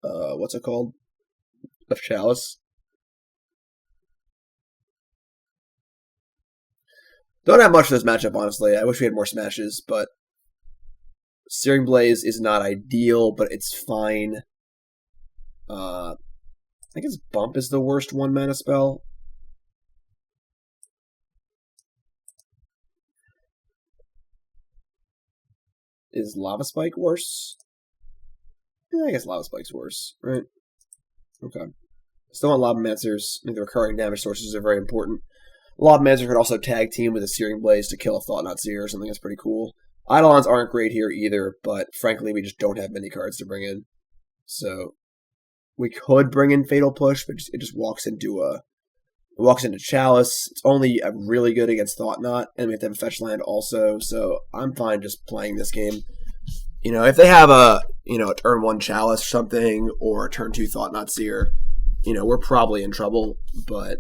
what's it called? Of Chalice. Don't have much for this matchup, honestly. I wish we had more smashes, but Searing Blaze is not ideal, but it's fine. I guess Bump is the worst 1 mana spell. Is Lava Spike worse? Yeah, I guess Lava Spike's worse, right? Okay. Still want Lavamancers. I think the recurring damage sources are very important. Lavamancer could also tag team with a Searing Blaze to kill a Thoughtseize or something that's pretty cool. Eidolons aren't great here either, but frankly, we just don't have many cards to bring in. So we could bring in Fatal Push, but it just walks into Chalice. It's only really good against Thought Knot, and we have to have a fetch land also. So I'm fine just playing this game. If they have a turn 1 Chalice or something, or a turn 2 Thought Knot Seer, we're probably in trouble. But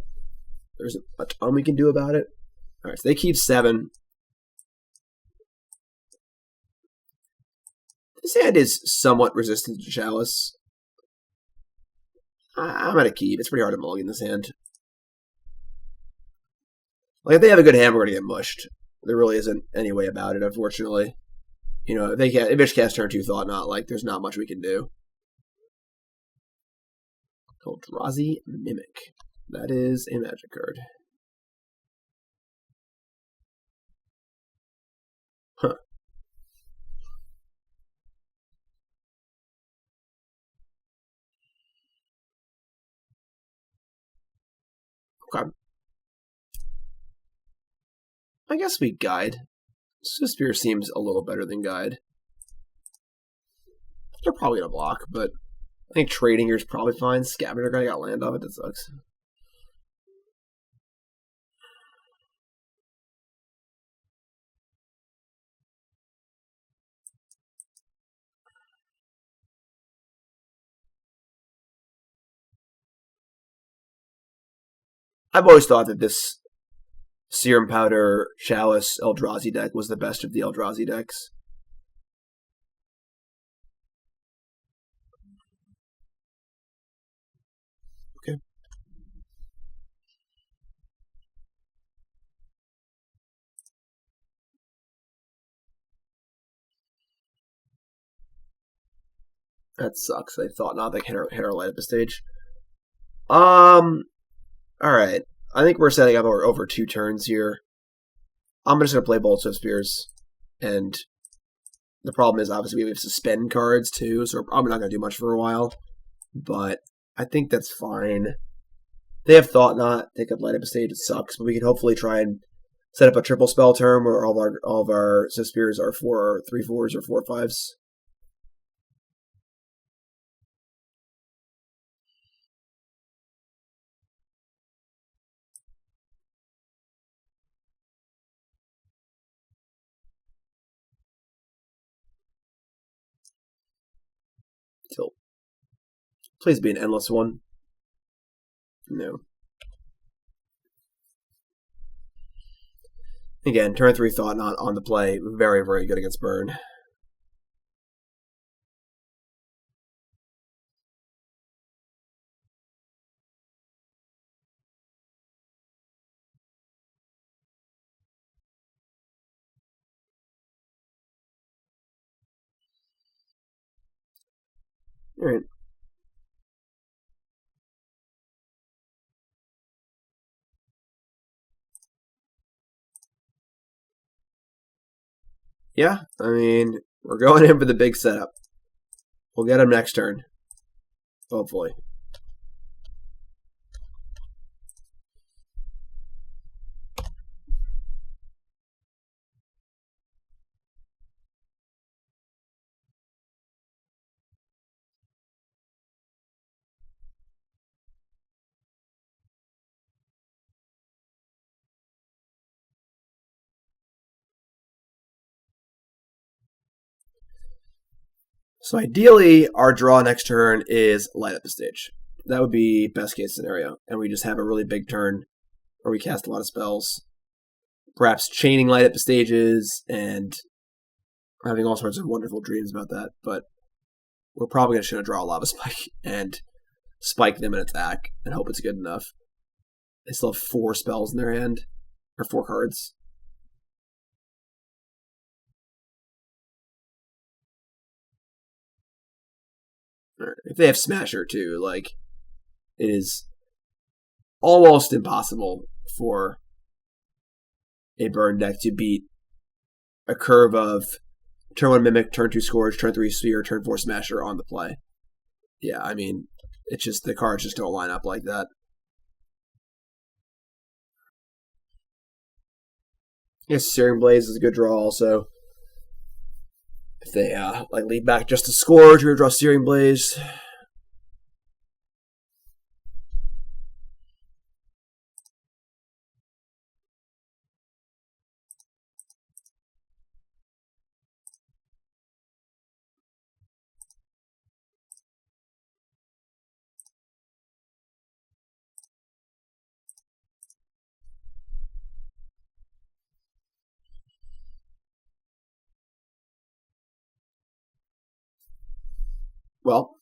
there's a ton we can do about it. All right, so they keep 7. This hand is somewhat resistant to Chalice. I'm going to keep. It's pretty hard to mulligan this hand. If they have a good hand, we're going to get mushed. There really isn't any way about it, unfortunately. If they cast turn 2 Thought Knot, there's not much we can do. Eldrazi Mimic. That is a magic card. Huh. Okay. I guess we Guide. Swiftspear seems a little better than Guide. They're probably going to block, but I think trading here is probably fine. Scavenger guy got land off it. That sucks. I've always thought that this Serum Powder Chalice Eldrazi deck was the best of the Eldrazi decks. Okay. That sucks. I thought not. They hit our light up the stage. Alright. I think we're setting up over 2 turns here. I'm just going to play both Swiftspears. And the problem is, obviously, we have suspend cards, too, so I'm not going to do much for a while. But I think that's fine. They have Thought Knot, take up light up a stage, it sucks, but we can hopefully try and set up a triple spell turn where all of our Swiftspears are 3/4s or 4/5s. Tilt. Please be an endless one. No. Again, turn 3 Thought Knot on the play. Very, very good against burn. Alright. Yeah, I mean, we're going in for the big setup. We'll get him next turn. Hopefully. So ideally, our draw next turn is light up the stage. That would be best case scenario. And we just have a really big turn where we cast a lot of spells. Perhaps chaining light up the stages and having all sorts of wonderful dreams about that. But we're probably going to draw a Lava Spike and spike them and attack and hope it's good enough. They still have 4 spells in their hand. Or 4 cards. If they have Smasher too, it is almost impossible for a burn deck to beat a curve of turn 1 Mimic, turn 2 Scourge, turn 3 Sphere, turn 4 Smasher on the play. Yeah, I mean, it's just the cards just don't line up like that. Yes, Searing Blaze is a good draw also. If they like lead back just to Scourge or draw Searing Blaze. Well,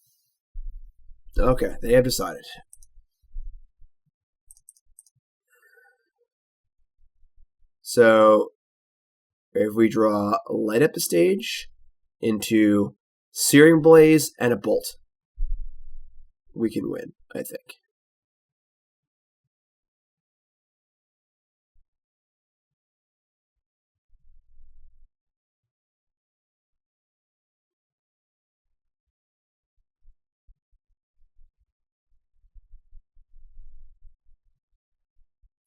okay, they have decided. So, if we draw Light Up the Stage into Searing Blaze and a Bolt, we can win, I think.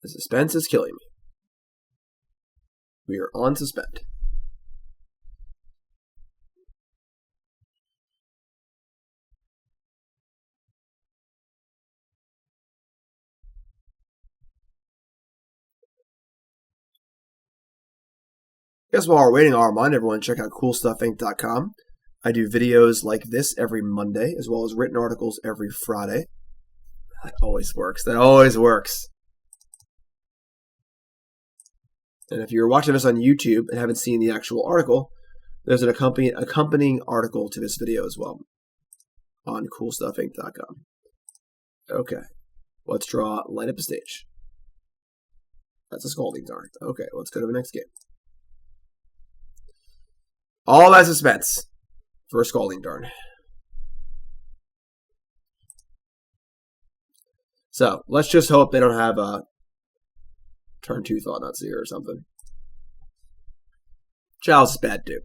The suspense is killing me. We are on suspend. Guess while we're waiting, I'll remind everyone to check out CoolStuffInc.com. I do videos like this every Monday, as well as written articles every Friday. That always works. That always works. And if you're watching this on YouTube and haven't seen the actual article, there's an accompanying article to this video as well on CoolStuffInc.com. Okay, let's draw Light Up a Stage. That's a Scalding Tarn. Okay, let's go to the next game. All that suspense for a Scalding Tarn. So let's just hope they don't have a turn 2 Thoughtseize or something. Chalice is bad too.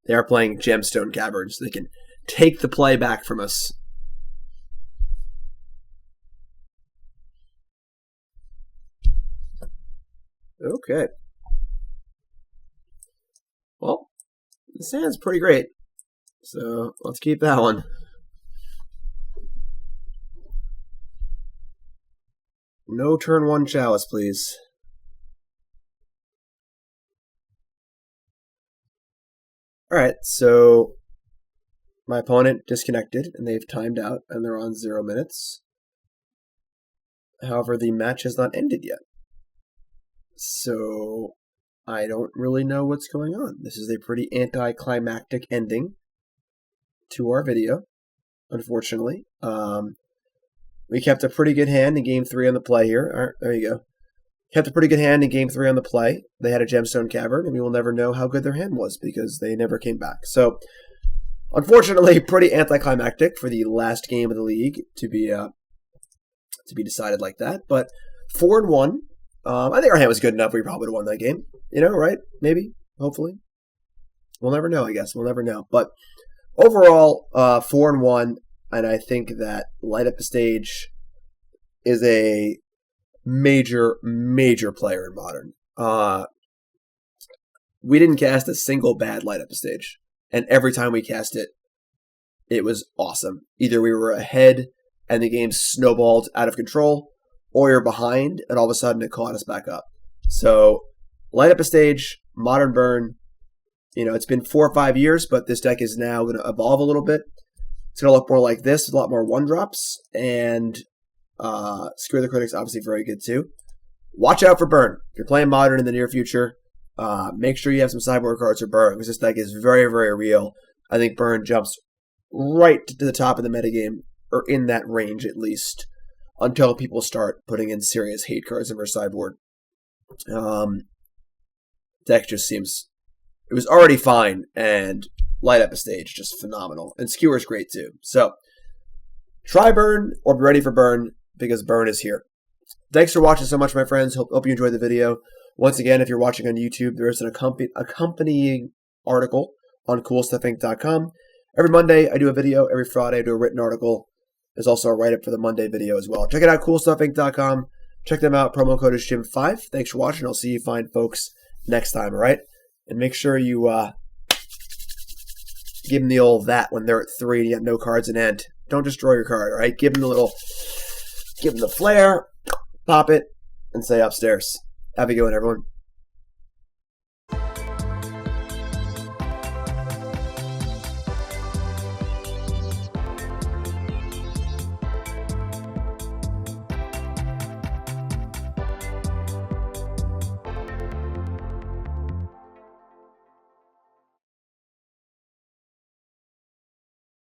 They are playing Gemstone Caverns. They can take the play back from us. Okay. Well, this hand's pretty great. So let's keep that one. No turn 1 Chalice, please. Alright, so my opponent disconnected, and they've timed out, and they're on 0 minutes. However, the match has not ended yet. So I don't really know what's going on. This is a pretty anticlimactic ending to our video, unfortunately. We kept a pretty good hand in Game 3 on the play here. All right, there you go. Kept a pretty good hand in Game 3 on the play. They had a Gemstone Cavern, and we will never know how good their hand was because they never came back. So, unfortunately, pretty anticlimactic for the last game of the league to be decided like that. But 4-1. I think our hand was good enough. We probably would have won that game. You know, right? Maybe. Hopefully. We'll never know, I guess. We'll never know. But overall, 4-1. And I think that Light Up the Stage is a major, major player in Modern. We didn't cast a single bad Light Up the Stage. And every time we cast it, it was awesome. Either we were ahead and the game snowballed out of control, or you're behind and all of a sudden it caught us back up. So, Light Up a Stage, Modern Burn. You know, it's been 4 or 5 years, but this deck is now going to evolve a little bit. It's going to look more like this, a lot more 1-drops, and Skewer the Critics, obviously very good too. Watch out for Burn. If you're playing Modern in the near future, make sure you have some sideboard cards for Burn, because this deck is very, very real. I think Burn jumps right to the top of the metagame, or in that range at least, until people start putting in serious hate cards in their sideboard. Deck just seems... It was already fine, and Light Up a Stage, just phenomenal. And Skewer's great too. So, try Burn or be ready for Burn, because Burn is here. Thanks for watching so much, my friends. Hope you enjoyed the video. Once again, if you're watching on YouTube, there is an accompanying article on CoolStuffInc.com. Every Monday, I do a video. Every Friday, I do a written article. There's also a write-up for the Monday video as well. Check it out, CoolStuffInc.com. Check them out. Promo code is Jim5. Thanks for watching. I'll see you fine folks next time, all right? And make sure you give them the old that when they're at 3 and you have no cards in hand. Don't just draw your card, all right? Give them the flare, pop it, and say upstairs. Have a good one, everyone.